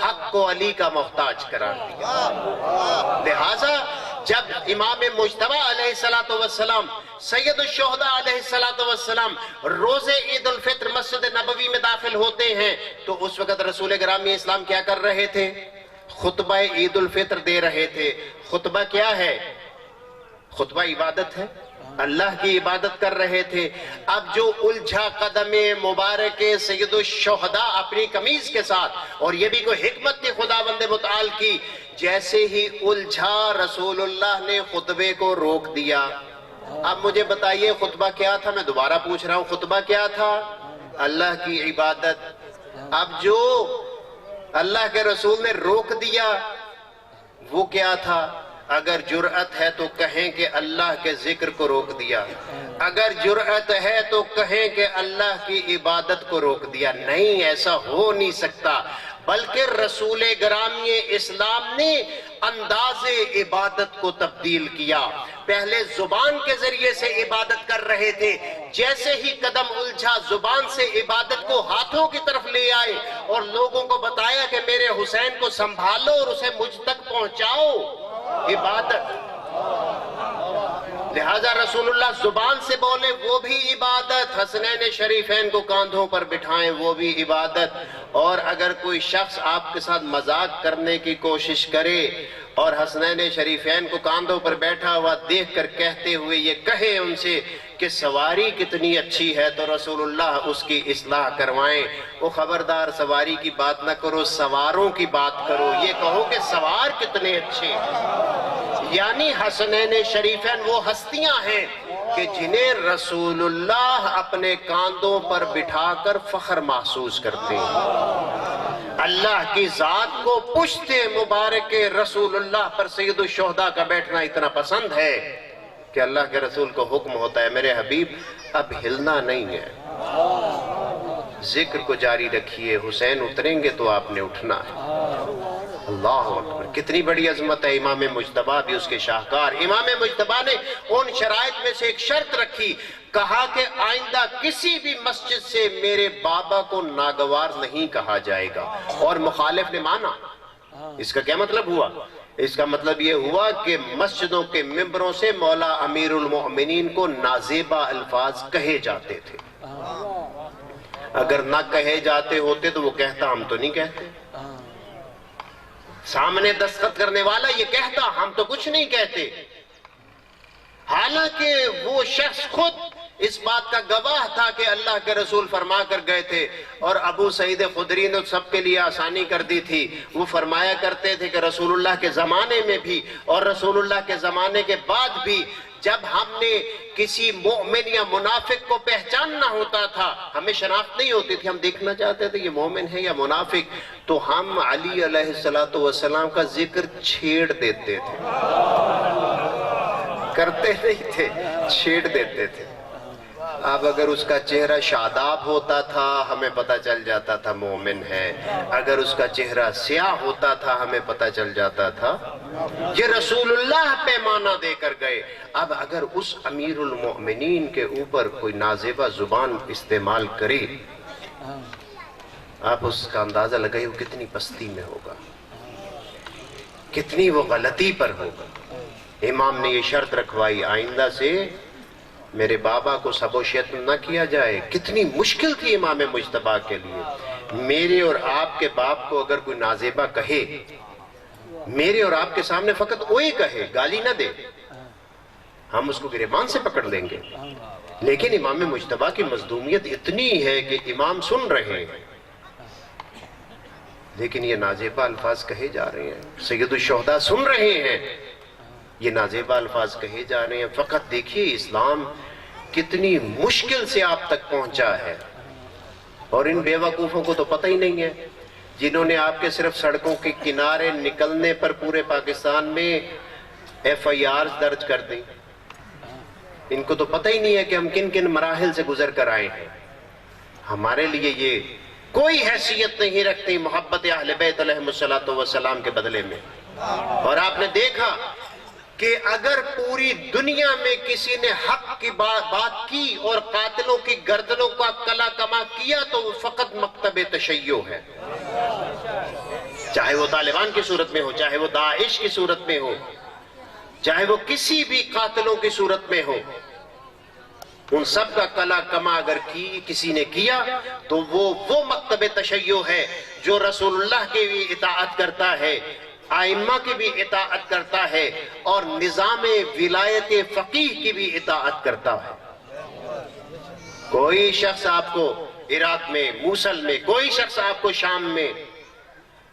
حق کو علی کا محتاج قرار دیا۔ لہٰذا جب امام مجتبیٰ علیہ السلام سید الشہداء علیہ السلام روز عید الفطر مسجد نبوی میں داخل ہوتے ہیں تو اس وقت رسول گرامی اسلام کیا کر رہے تھے؟ خطبہ عید الفطر دے رہے تھے۔ خطبہ کیا ہے؟ خطبہ عبادت ہے، اللہ کی عبادت کر رہے تھے۔ اب جو الجھا قدم مبارک سید الشہداء اپنی قمیض کے ساتھ، اور یہ بھی کوئی حکمت تھی خداوند متعال کی، جیسے ہی الجھا رسول اللہ نے خطبے کو روک دیا۔ اب مجھے بتائیے خطبہ کیا تھا؟ میں دوبارہ پوچھ رہا ہوں، خطبہ کیا تھا؟ اللہ کی عبادت۔ اب جو اللہ کے رسول نے روک دیا وہ کیا تھا؟ اگر جرأت ہے تو کہیں کہ اللہ کے ذکر کو روک دیا، اگر جرأت ہے تو کہیں کہ اللہ کی عبادت کو روک دیا۔ نہیں، ایسا ہو نہیں سکتا، بلکہ رسول گرامی اسلام نے انداز عبادت کو تبدیل کیا۔ پہلے زبان کے ذریعے سے عبادت کر رہے تھے، جیسے ہی قدم الجھا زبان سے عبادت کو ہاتھوں کی طرف لے آئے اور لوگوں کو بتایا کہ میرے حسین کو سنبھالو اور اسے مجھ تک پہنچاؤ، عبادت۔ لہذا رسول اللہ زبان سے بولے وہ بھی عبادت، حسنین شریفین کو کاندھوں پر بٹھائیں وہ بھی عبادت، اور اگر کوئی شخص آپ کے ساتھ مذاق کرنے کی کوشش کرے اور حسنین شریفین کو کاندھوں پر بیٹھا ہوا دیکھ کر کہتے ہوئے یہ کہے ان سے کہ سواری کتنی اچھی ہے تو رسول اللہ اس کی اصلاح کروائیں۔ وہ خبردار سواری کی بات نہ کرو، سواروں کی بات کرو، یہ کہو کہ سوار کتنے اچھے ہیں۔ یعنی حسنین شریفین وہ ہستیاں ہیں کہ جنہیں رسول اللہ اپنے کاندھوں پر بٹھا کر فخر محسوس کرتے ہیں، اللہ کی ذات کو پشت مبارک رسول اللہ پر سید الشہداء کا بیٹھنا اتنا پسند ہے کہ اللہ کے رسول کو حکم ہوتا ہے میرے حبیب اب ہلنا نہیں ہے، ذکر کو جاری رکھیے، حسین اتریں گے تو آپ نے اٹھنا ہے۔ اللہ اکبر، کتنی بڑی عظمت ہے۔ امام مجتبیٰ بھی اس کے شاہکار۔ امام مجتبیٰ نے ان شرائط میں سے ایک شرط رکھی، کہا کہ آئندہ کسی بھی مسجد سے میرے بابا کو ناگوار نہیں کہا جائے گا، اور مخالف نے مانا۔ اس کا کیا مطلب ہوا؟ اس کا مطلب یہ ہوا کہ مسجدوں کے ممبروں سے مولا امیر المؤمنین کو نازیبہ الفاظ کہے جاتے تھے، اگر نہ کہے جاتے ہوتے تو وہ کہتا ہم تو نہیں کہتے، سامنے دستخط کرنے والا یہ کہتا ہم تو کچھ نہیں کہتے، حالانکہ وہ شخص خود اس بات کا گواہ تھا کہ اللہ کے رسول فرما کر گئے تھے، اور ابو سعید خدری نے سب کے لیے آسانی کر دی تھی۔ وہ فرمایا کرتے تھے کہ رسول اللہ کے زمانے میں بھی اور رسول اللہ کے زمانے کے بعد بھی جب ہم نے کسی مومن یا منافق کو پہچاننا ہوتا تھا، ہمیں شناخت نہیں ہوتی تھی، ہم دیکھنا چاہتے تھے یہ مومن ہے یا منافق، تو ہم علی علیہ السلام کا ذکر چھیڑ دیتے تھے، کرتے نہیں تھے، چھیڑ دیتے تھے۔ اب اگر اس کا چہرہ شاداب ہوتا تھا ہمیں پتہ چل جاتا تھا مومن ہے، اگر اس کا چہرہ سیاہ ہوتا تھا ہمیں پتہ چل جاتا تھا یہ رسول اللہ پیمانہ دے کر گئے۔ اب اگر اس امیر المؤمنین کے اوپر کوئی نازیبہ زبان استعمال کرے، آپ اس کا اندازہ لگائے وہ کتنی پستی میں ہوگا، کتنی وہ غلطی پر ہوگا۔ امام نے یہ شرط رکھوائی آئندہ سے میرے بابا کو سب و شتم نہ کیا جائے۔ کتنی مشکل تھی امام مجتبیٰ کے لیے۔ میرے اور آپ کے باپ کو اگر کوئی نازیبہ کہے، میرے اور آپ کے سامنے فقط اوئے کہے، گالی نہ دے، ہم اس کو گریبان سے پکڑ لیں گے، لیکن امام مجتبیٰ کی مظلومیت اتنی ہے کہ امام سن رہے ہیں لیکن یہ نازیبہ الفاظ کہے جا رہے ہیں، سید الشہداء سن رہے ہیں، یہ نازیبہ الفاظ کہے جا رہے ہیں۔ فقط دیکھیے اسلام کتنی مشکل سے آپ تک پہنچا ہے، اور ان بے وقوفوں کو تو پتہ ہی نہیں ہے جنہوں نے آپ کے صرف سڑکوں کے کنارے نکلنے پر پورے پاکستان میں FIR درج کر دیں۔ ان کو تو پتہ ہی نہیں ہے کہ ہم کن کن مراحل سے گزر کر آئے ہیں۔ ہمارے لیے یہ کوئی حیثیت نہیں رکھتی محبت اہل بیت علیہم السلام کے بدلے میں۔ اور آپ نے دیکھا کہ اگر پوری دنیا میں کسی نے حق کی بات کی اور قاتلوں کی گردنوں کا کلا کما کیا تو وہ فقط مکتب تشیع ہے، چاہے وہ طالبان کی صورت میں ہو، چاہے وہ داعش کی صورت میں ہو، چاہے وہ کسی بھی قاتلوں کی صورت میں ہو، ان سب کا کلا کما اگر کسی نے کیا تو وہ مکتب تشیع ہے جو رسول اللہ کی بھی اطاعت کرتا ہے، آئمہ کی بھی اطاعت کرتا ہے، اور نظام ولایت فقیہ کی بھی اطاعت کرتا ہے۔ کوئی شخص آپ کو عراق میں، موصل میں، کوئی شخص آپ کو شام میں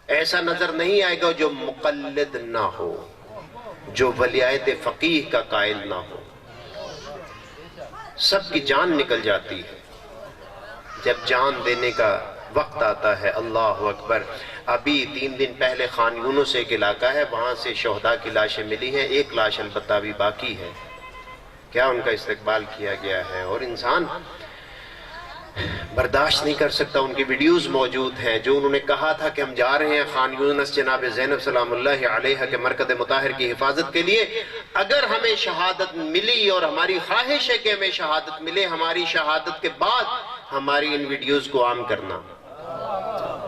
ایسا نظر نہیں آئے گا جو مقلد نہ ہو، جو ولایت فقیہ کا قائل نہ ہو۔ سب کی جان نکل جاتی ہے جب جان دینے کا وقت آتا ہے۔ اللہ اکبر۔ ابھی 3 دن پہلے خان یونس ایک علاقہ ہے، وہاں سے شہداء کی لاشیں ملی ہیں، ایک لاش البتہ ابھی باقی ہے، کیا ان کا استقبال کیا گیا ہے، اور انسان برداشت نہیں کر سکتا۔ ان کی ویڈیوز موجود ہیں جو انہوں نے کہا تھا کہ ہم جا رہے ہیں خان یونس جناب زینب سلام اللہ علیہ کے مرکز مطہر کی حفاظت کے لیے، اگر ہمیں شہادت ملی اور ہماری خواہش ہے کہ ہمیں شہادت ملے، ہماری شہادت کے بعد ہماری ان ویڈیوز کو عام کرنا۔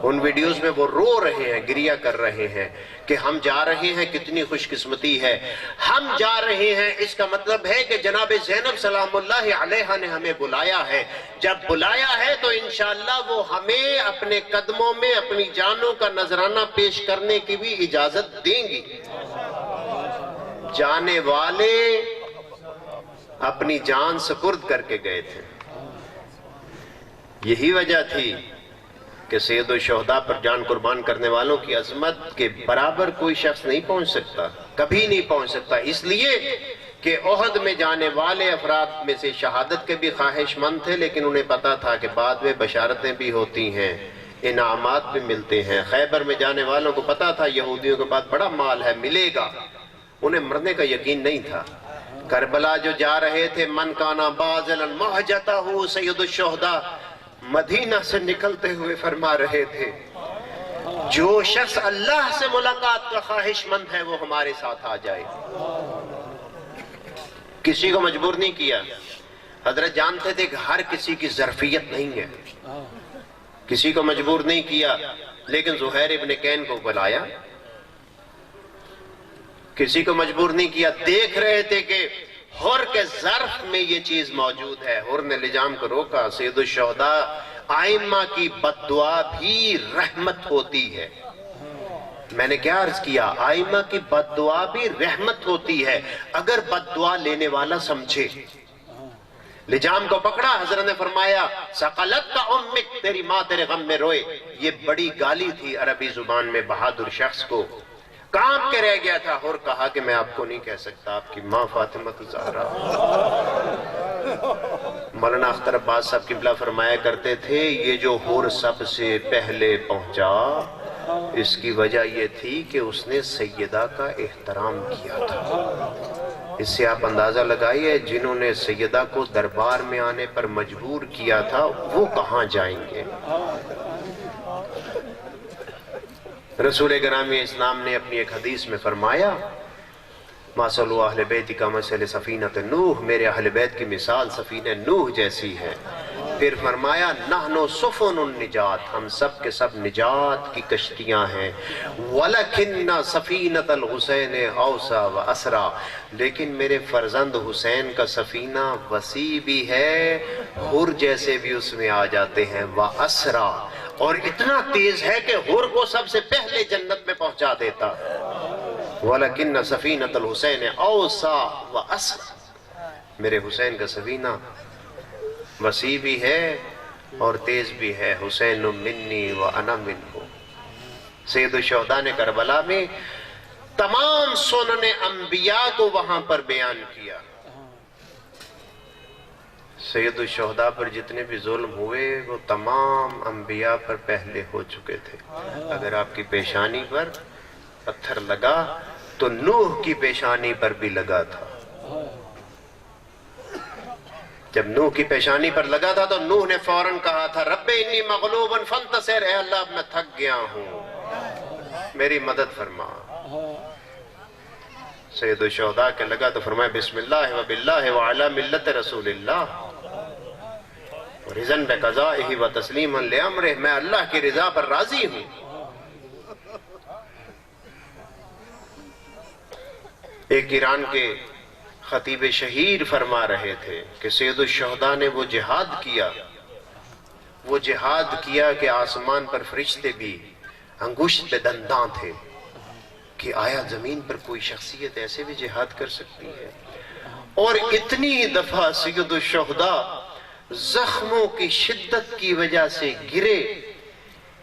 ان ویڈیوز میں وہ رو رہے ہیں، گریہ کر رہے ہیں کہ ہم جا رہے ہیں، کتنی خوش قسمتی ہے، ہم جا رہے ہیں، اس کا مطلب ہے کہ جناب زینب سلام اللہ علیہ نے ہمیں بلایا ہے، جب بلایا ہے تو انشاءاللہ وہ ہمیں اپنے قدموں میں اپنی جانوں کا نذرانہ پیش کرنے کی بھی اجازت دیں گی۔ جانے والے اپنی جان سپرد کر کے گئے تھے۔ یہی وجہ تھی کہ سید الشہداء پر جان قربان کرنے والوں کی عظمت کے برابر کوئی شخص نہیں پہنچ سکتا، کبھی نہیں پہنچ سکتا، اس لیے کہ احد میں جانے والے افراد میں سے شہادت کے بھی خواہش مند تھے، لیکن انہیں پتا تھا کہ بعد میں بشارتیں بھی ہوتی ہیں، انعامات بھی ملتے ہیں۔ خیبر میں جانے والوں کو پتا تھا یہودیوں کے پاس بڑا مال ہے، ملے گا، انہیں مرنے کا یقین نہیں تھا۔ کربلا جو جا رہے تھے، من کانا بازلا مہجتہ سید الشہداء مدینہ سے نکلتے ہوئے فرما رہے تھے جو شخص اللہ سے ملاقات کا خواہش مند ہے وہ ہمارے ساتھ آ جائے۔ کسی کو مجبور نہیں کیا۔ حضرت جانتے تھے کہ ہر کسی کی ظرفیت نہیں ہے، کسی کو مجبور نہیں کیا، لیکن زہیر ابن کین کو بلایا، کسی کو مجبور نہیں کیا۔ دیکھ رہے تھے کہ حر کے ظرف میں یہ چیز موجود ہے، حر نے لجام کو روکا۔ سید الشہداء آئمہ کی بد دعا بھی رحمت ہوتی ہے۔ میں نے کیا عرض کیا؟ آئمہ کی بد دعا بھی رحمت ہوتی ہے اگر بد دعا لینے والا سمجھے۔ لجام کو پکڑا، حضرت نے فرمایا سقلت کا امک، تیری ماں تیرے غم میں روئے۔ یہ بڑی گالی تھی عربی زبان میں بہادر شخص کو، کانپ کے رہ گیا تھا، اور کہا کہ میں آپ کو نہیں کہہ سکتا، آپ کی ماں فاطمہ الزہرا۔ مولانا اختر عباس صاحب قبلہ فرمایا کرتے تھے یہ جو حور سب سے پہلے پہنچا اس کی وجہ یہ تھی کہ اس نے سیدہ کا احترام کیا تھا۔ اس سے آپ اندازہ لگائیے جنہوں نے سیدہ کو دربار میں آنے پر مجبور کیا تھا وہ کہاں جائیں گے۔ رسول گرامی اسلام نے اپنی ایک حدیث میں فرمایا مَثَلُ اہل بیت کا مَثَلِ سفینۃ نوح، میرے اہل بیت کی مثال سفینہ نوح جیسی ہے۔ پھر فرمایا نحن سفن النجات، ہم سب کے سب نجات کی کشتیاں ہیں۔ وَلَكِنَّ سَفِينَةَ الْحُسَيْنِ أَوْسَى وَأَسْرَى، لیکن میرے فرزند حسین کا سفینہ وسیع بھی ہے، حر جیسے بھی اس میں آ جاتے ہیں، وَأَسْرَى، اور اتنا تیز ہے کہ حر کو سب سے پہلے جنت میں پہنچا دیتا۔ وَلَكِنَّ سَفِينَةَ الْحُسَيْنِ أَوْسَى وَأَسْرَى، میرے حسین کا سفینہ وسیع بھی ہے اور تیز بھی ہے۔ حسین منی وَأَنَا مِنْهُ۔ سید الشہداء نے کربلا میں تمام سنن انبیاء کو وہاں پر بیان کیا۔ سید الشہداء پر جتنے بھی ظلم ہوئے وہ تمام انبیاء پر پہلے ہو چکے تھے۔ اگر آپ کی پیشانی پر پتھر لگا تو نوح کی پیشانی پر بھی لگا تھا۔ جب نوح کی پیشانی پر لگا تھا تو نوح نے فوراً کہا تھا رب انی مغلوب فانتصر، اے اللہ میں تھک گیا ہوں میری مدد فرما۔ سید الشہداء کے لگا تو فرمایا بسم اللہ وباللہ وعلی ملت رسول اللہ رضاً بقضائہ وتسلیما لامرہ، میں اللہ کی رضا پر راضی ہوں۔ ایک ایران کے خطیب شہیر فرما رہے تھے کہ سید الشہداء نے وہ جہاد کیا کہ آسمان پر فرشتے بھی انگشت پہ دنداں تھے کہ آیا زمین پر کوئی شخصیت ایسے بھی جہاد کر سکتی ہے۔ اور اتنی دفعہ سید الشہداء زخموں کی شدت کی وجہ سے گرے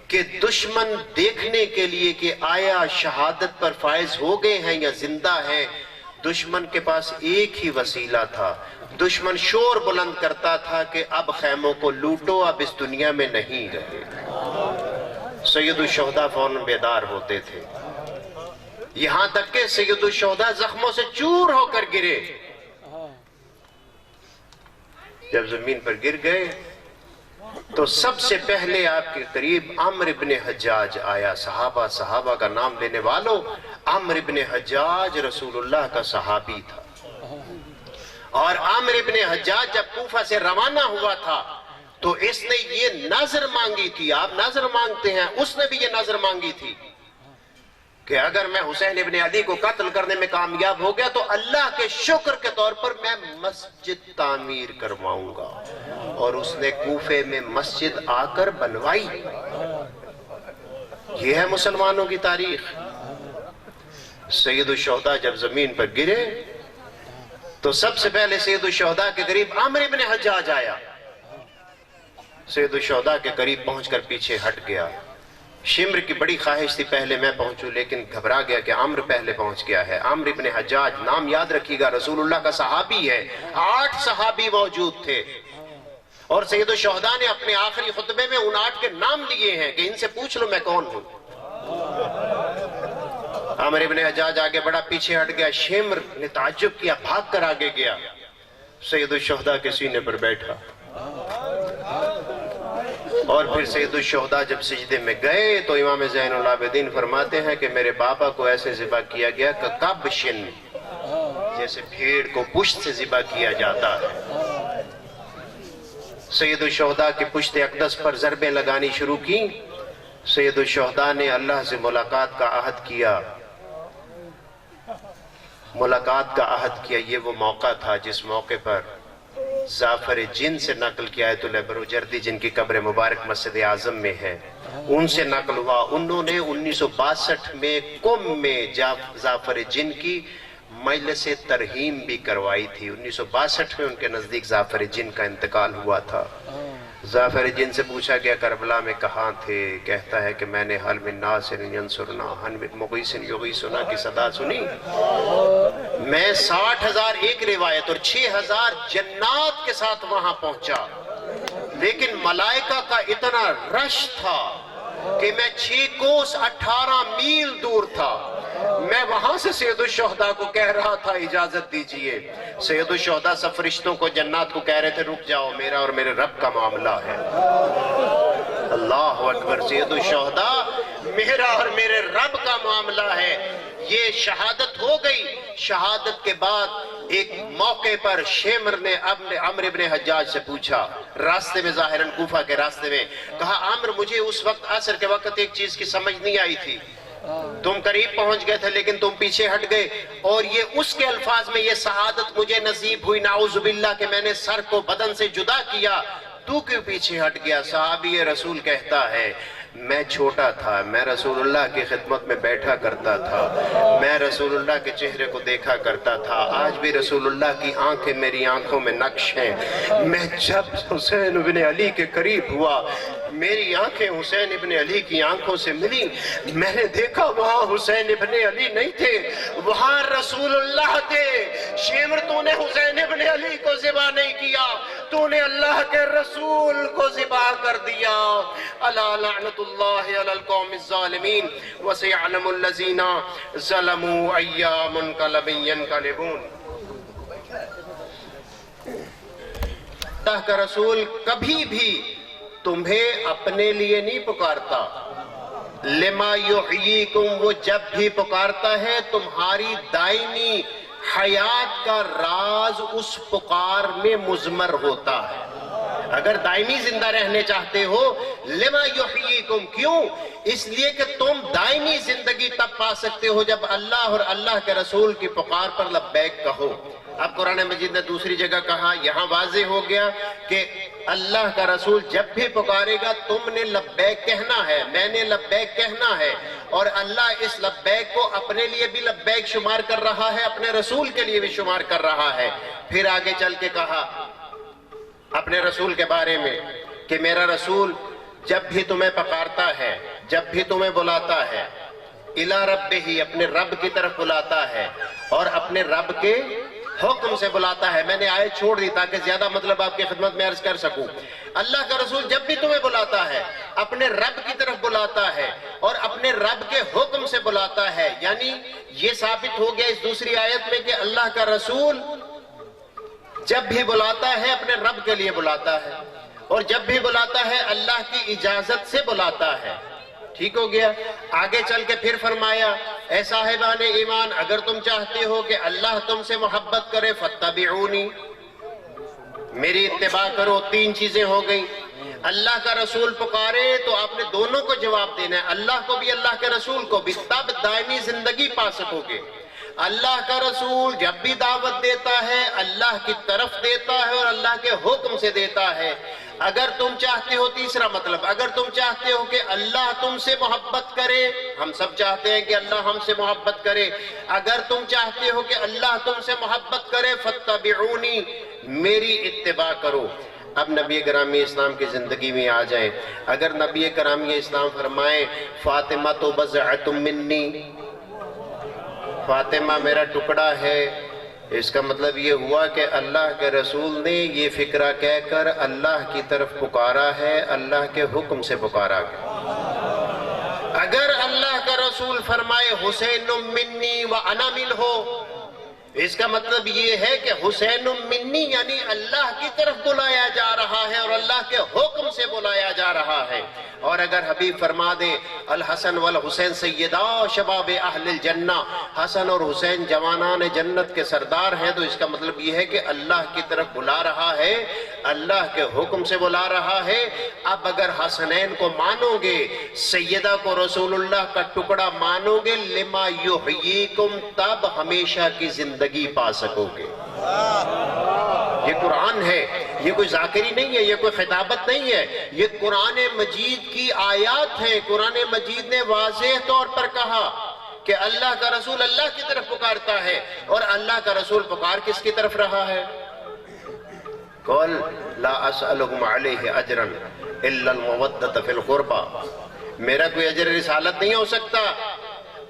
کہ دشمن دیکھنے کے لیے کہ آیا شہادت پر فائز ہو گئے ہیں یا زندہ ہیں، دشمن کے پاس ایک ہی وسیلہ تھا۔ دشمن شور بلند کرتا تھا کہ اب خیموں کو لوٹو، اب اس دنیا میں نہیں رہے۔ سید الشہداء فوراً بیدار ہوتے تھے، یہاں تک کہ سید الشہداء زخموں سے چور ہو کر گرے۔ جب زمین پر گر گئے تو سب سے پہلے آپ کے قریب عمرو بن حجاج آیا۔ صحابہ کا نام لینے والوں، عمرو بن حجاج رسول اللہ کا صحابی تھا۔ اور عمرو بن حجاج جب کوفہ سے روانہ ہوا تھا تو اس نے یہ نظر مانگی تھی، آپ نظر مانگتے ہیں، اس نے بھی یہ نظر مانگی تھی کہ اگر میں حسین ابن علی کو قتل کرنے میں کامیاب ہو گیا تو اللہ کے شکر کے طور پر میں مسجد تعمیر کرواؤں گا، اور اس نے کوفے میں مسجد آ کر بنوائی۔ یہ ہے مسلمانوں کی تاریخ۔ سید الشہداء جب زمین پر گرے تو سب سے پہلے سید الشہداء کے قریب عمرو بن حجاج آیا۔ سید الشہداء کے قریب پہنچ کر پیچھے ہٹ گیا، شمر کی بڑی خواہش تھی پہلے میں پہنچوں، لیکن گھبرا گیا کہ عمرو پہلے پہنچ گیا ہے۔ عمرو ابن حجاج، نام یاد رکھیے گا، رسول اللہ کا صحابی ہے، 8 صحابی موجود تھے، اور سید الشہداء نے اپنے آخری خطبے میں ان 8 کے نام لیے ہیں کہ ان سے پوچھ لو میں کون ہوں۔ عمرو ابن حجاج آگے بڑا، پیچھے ہٹ گیا۔ شمر نے تعجب کیا، بھاگ کر آگے گیا، سید الشہداء کے سینے پر بیٹھا، اور پھر سید الشہداء جب سجدے میں گئے تو امام زین العابدین فرماتے ہیں کہ میرے بابا کو ایسے ذبح کیا گیا کہ کبشن، جیسے بھیڑ کو پشت سے ذبح کیا جاتا ہے۔ سید الشہداء کی پشت اقدس پر ضربیں لگانی شروع کی۔ سید الشہداء نے اللہ سے ملاقات کا عہد کیا، یہ وہ موقع تھا جس موقع پر زعفر جن سے نقل کیا آیت اللہ بروجردی، جن کی قبر مبارک مسجد اعظم میں ہے، ان سے نقل ہوا، انہوں نے 1962 میں قم میں زعفر جن کی مجلس ترہیم بھی کروائی تھی۔ 1962 میں ان کے نزدیک زعفر جن کا انتقال ہوا تھا۔ زعفر جن سے پوچھا گیا کربلا میں کہاں تھے؟ کہتا ہے کہ میں نے حل من ناصر ینصرنا حل من مغیث یغیثنا کی صدا سنی، میں 60,000 ایک روایت اور 6,000 جنات کے ساتھ وہاں پہنچا، لیکن ملائکہ کا اتنا رش تھا کہ میں 6 کوس 18 میل دور تھا۔ میں وہاں سے سید الشہداء کو کہہ رہا تھا اجازت دیجئے۔ سید الشہداء سب فرشتوں کو، جنات کو کہہ رہے تھے رک جاؤ، میرا اور میرے رب کا معاملہ ہے۔ اللہ اکبر، سید الشہداء، میرا اور میرے رب کا معاملہ ہے۔ یہ شہادت ہو گئی۔ شہادت کے بعد ایک موقع پر شمر نے عمرو ابن حجاج سے پوچھا، راستے میں، ظاہراً کوفہ کے راستے میں، کہا عمرو مجھے اس وقت عصر کے وقت ایک چیز کی سمجھ نہیں آئی تھی، تم قریب پہنچ گئے تھے لیکن تم پیچھے ہٹ گئے، اور یہ اس کے الفاظ میں یہ سعادت مجھے نصیب ہوئی، نعوذ باللہ، کہ میں نے سر کو بدن سے جدا کیا، تو کیوں پیچھے ہٹ گیا؟ صحابی رسول کہتا ہے میں چھوٹا تھا، میں رسول اللہ کی خدمت میں بیٹھا کرتا تھا، میں رسول اللہ کے چہرے کو دیکھا کرتا تھا، آج بھی رسول اللہ کی آنکھیں میری آنکھوں میں نقش ہیں۔ میں جب حسین ابن علی کے قریب ہوا، میری آنکھیں حسین ابن علی کی آنکھوں سے ملی، میں نے دیکھا وہاں حسین ابن علی نہیں تھے، وہاں رسول اللہ تھے۔ شمر تو نے حسین ابن علی کو ذبح نہیں کیا، تو نے اللہ کے رسول کو ذبح کر دیا۔ الا لعنت اللہ علی القوم الظالمین وسيعلم الذین ظلموا ای منقلب ینقلبون۔ اللہ کا رسول کبھی بھی تمہیں اپنے لیے نہیں پکارتا، لما یحییکم، وہ جب بھی پکارتا ہے تمہاری دائمی حیات کا راز اس پکار میں مضمر ہوتا ہے۔ اگر دائمی زندہ رہنے چاہتے ہو، لما یحییکم، کیوں؟ اس لیے کہ تم دائمی زندگی تب پا سکتے ہو جب اللہ اور اللہ کے رسول کی پکار پر لبیک کہو۔ اب قرآن مجید نے دوسری جگہ کہا، یہاں واضح ہو گیا کہ اللہ کا رسول جب بھی پکارے گا تم نے لبیک کہنا ہے، میں نے لبیک کہنا ہے، اور اللہ اس لبیک کو اپنے لیے بھی لبیک شمار کر رہا ہے، اپنے رسول کے لیے بھی شمار کر رہا ہے۔ پھر آگے چل کے کہا اپنے رسول کے بارے میں کہ میرا رسول جب بھی تمہیں پکارتا ہے، جب بھی تمہیں بلاتا ہے، الی ربہ، اپنے رب کی طرف بلاتا ہے، اور اپنے رب کے حکم سے بلاتا ہے۔ میں نے آیت چھوڑ دی تاکہ زیادہ مطلب آپ کی خدمت میں عرض کر سکوں۔ اللہ کا رسول جب بھی تمہیں بلاتا ہے، اپنے رب کی طرف بلاتا ہے اور اپنے رب کے حکم سے بلاتا ہے، یعنی یہ ثابت ہو گیا اس دوسری آیت میں کہ اللہ کا رسول جب بھی بلاتا ہے اپنے رب کے لیے بلاتا ہے، اور جب بھی بلاتا ہے اللہ کی اجازت سے بلاتا ہے۔ ٹھیک ہو گیا؟ آگے چل کے پھر فرمایا، اے صاحبان ایمان، اگر تم چاہتے ہو کہ اللہ تم سے محبت کرے فاتبعونی، میری اتباع کرو۔ 3 چیزیں ہو گئیں۔ اللہ کا رسول پکارے تو آپ نے دونوں کو جواب دینا ہے، اللہ کو بھی اللہ کے رسول کو بھی، تب دائمی زندگی پا سکو گے۔ اللہ کا رسول جب بھی دعوت دیتا ہے اللہ کی طرف دیتا ہے اور اللہ کے حکم سے دیتا ہے۔ اگر تم چاہتے ہو، تیسرا مطلب، اگر تم چاہتے ہو کہ اللہ تم سے محبت کرے، ہم سب چاہتے ہیں کہ اللہ ہم سے محبت کرے، اگر تم چاہتے ہو کہ اللہ تم سے محبت کرے فاتبعونی، میری اتباع کرو۔ اب نبی کرامی اسلام کی زندگی میں آ جائیں. اگر نبی کرامی اسلام فرمائیں فاطمہ تو بضعۃ منی، فاطمہ میرا ٹکڑا ہے، اس کا مطلب یہ ہوا کہ اللہ کے رسول نے یہ فکرہ کہہ کر اللہ کی طرف پکارا ہے، اللہ کے حکم سے پکارا ہے. اگر اللہ کا رسول فرمائے حسین منی و انا منہ، اس کا مطلب یہ ہے کہ حسین منی یعنی اللہ کی طرف بلایا جا رہا ہے اور اللہ کے حکم سے بلایا جا رہا ہے. اور اگر حبیب فرما دے الحسن والحسین سیدا شباب اہل الجنہ، حسن اور حسین جوانان جنت کے سردار ہیں، تو اس کا مطلب یہ ہے کہ اللہ کی طرف بلا رہا ہے، اللہ کے حکم سے بلا رہا ہے. اب اگر حسنین کو مانو گے، سیدہ کو رسول اللہ کا ٹکڑا مانو گے، لما یحییکم، تب ہمیشہ کی زندگی پا سکو گے. یہ قرآن ہے، یہ کوئی ذاکری نہیں ہے، یہ کوئی خطابت نہیں ہے، یہ قرآن مجید کی آیات ہیں. قرآن مجید نے واضح طور پر کہا کہ اللہ کا رسول اللہ کی طرف پکارتا ہے، اور اللہ کا رسول پکار کس کی طرف رہا ہے؟ قل لا اسألکم علیہ اجرا الا المودۃ فی القربى، میرا کوئی اجر رسالت نہیں ہو سکتا.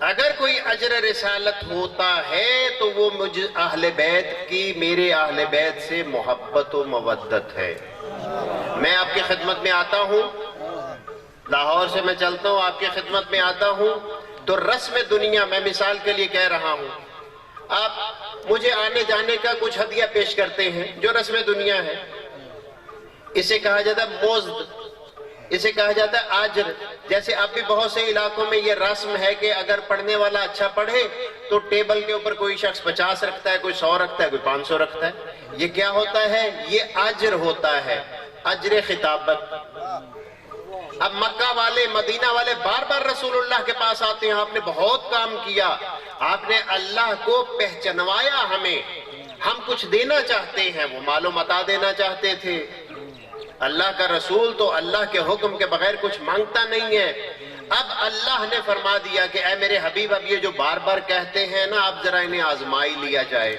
اگر کوئی اجر رسالت ہوتا ہے تو وہ مجھ اہل بیت کی، میرے اہل بیت سے محبت و مودت ہے. میں آپ کی خدمت میں آتا ہوں، لاہور سے میں چلتا ہوں، آپ کی خدمت میں آتا ہوں، تو رسم دنیا، میں مثال کے لیے کہہ رہا ہوں، آپ مجھے آنے جانے کا کچھ ہدیہ پیش کرتے ہیں جو رسم دنیا ہے. اسے کہا جاتا ہے مزد، اسے کہا جاتا ہے آجر. جیسے اب بھی بہت سے علاقوں میں یہ رسم ہے کہ اگر پڑھنے والا اچھا پڑھے تو ٹیبل کے اوپر کوئی شخص 50 رکھتا ہے، کوئی 100 رکھتا ہے، کوئی 500 رکھتا ہے. یہ کیا ہوتا ہے؟ یہ اجر ہوتا ہے، اجر خطابت. اب مکہ والے، مدینہ والے بار بار رسول اللہ کے پاس آتے ہیں، آپ نے بہت کام کیا، آپ نے اللہ کو پہچنوایا ہمیں، ہم کچھ دینا چاہتے ہیں. وہ مال و متاع دینا چاہتے تھے. اللہ کا رسول تو اللہ کے حکم کے بغیر کچھ مانگتا نہیں ہے. اب اللہ نے فرما دیا کہ اے میرے حبیب، اب یہ جو بار بار کہتے ہیں نا، اب ذرا انہیں آزما لیا جائے،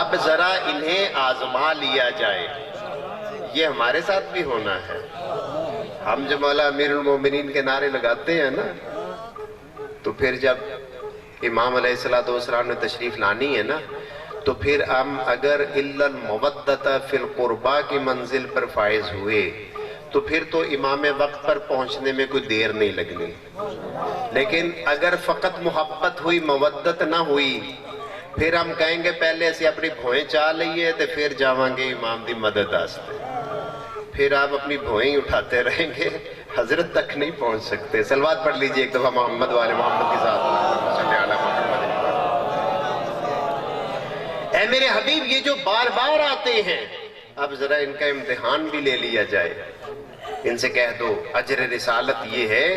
اب ذرا انہیں آزما لیا جائے. یہ ہمارے ساتھ بھی ہونا ہے. ہم جب مولا امیر المومنین کے نعرے لگاتے ہیں نا، تو پھر جب امام علیہ السلام نے تشریف لانی ہے نا، تو پھر ہم اگر الا المودۃ فی القربى کی منزل پر فائز ہوئے تو پھر تو امام وقت پر پہنچنے میں کوئی دیر نہیں لگنی. لیکن اگر فقط محبت ہوئی، مودت نہ ہوئی، پھر ہم کہیں گے پہلے سے اپنی بھوئیں چاہ لئیے تو پھر جاواں گے امام دی مدد آستے. پھر آپ اپنی بھوئیں اٹھاتے رہیں گے، حضرت تک نہیں پہنچ سکتے. صلوات پڑھ لیجئے ایک دفعہ محمد والے محمد کے ساتھ. صلی اللہ محمد. اے میرے حبیب، یہ جو بار بار آتے ہیں، اب ذرا ان کا امتحان بھی لے لیا جائے. ان سے کہہ دو اجر رسالت یہ ہے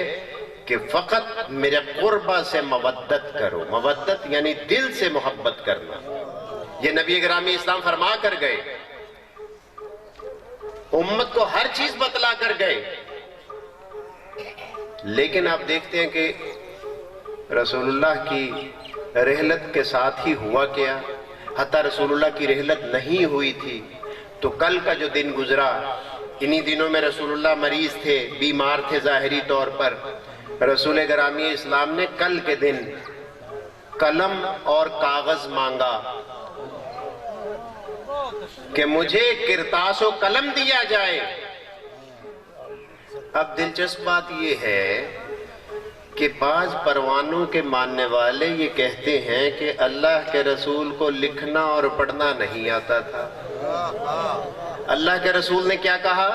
کہ فقط میرے قربہ سے مودت کرو. مودت یعنی دل سے محبت کرنا. یہ نبی گرامی اسلام فرما کر گئے، امت کو ہر چیز بتلا کر گئے. لیکن آپ دیکھتے ہیں کہ رسول اللہ کی رحلت کے ساتھ ہی ہوا کیا. حتیٰ رسول اللہ کی رحلت نہیں ہوئی تھی تو کل کا جو دن گزرا، انہی دنوں میں رسول اللہ مریض تھے، بیمار تھے ظاہری طور پر. رسول گرامی اسلام نے کل کے دن قلم اور کاغذ مانگا کہ مجھے کرتاس و قلم دیا جائے. اب دلچسپ بات یہ ہے کہ بعض پروانوں کے ماننے والے یہ کہتے ہیں کہ اللہ کے رسول کو لکھنا اور پڑھنا نہیں آتا تھا. اللہ کے رسول نے کیا کہا؟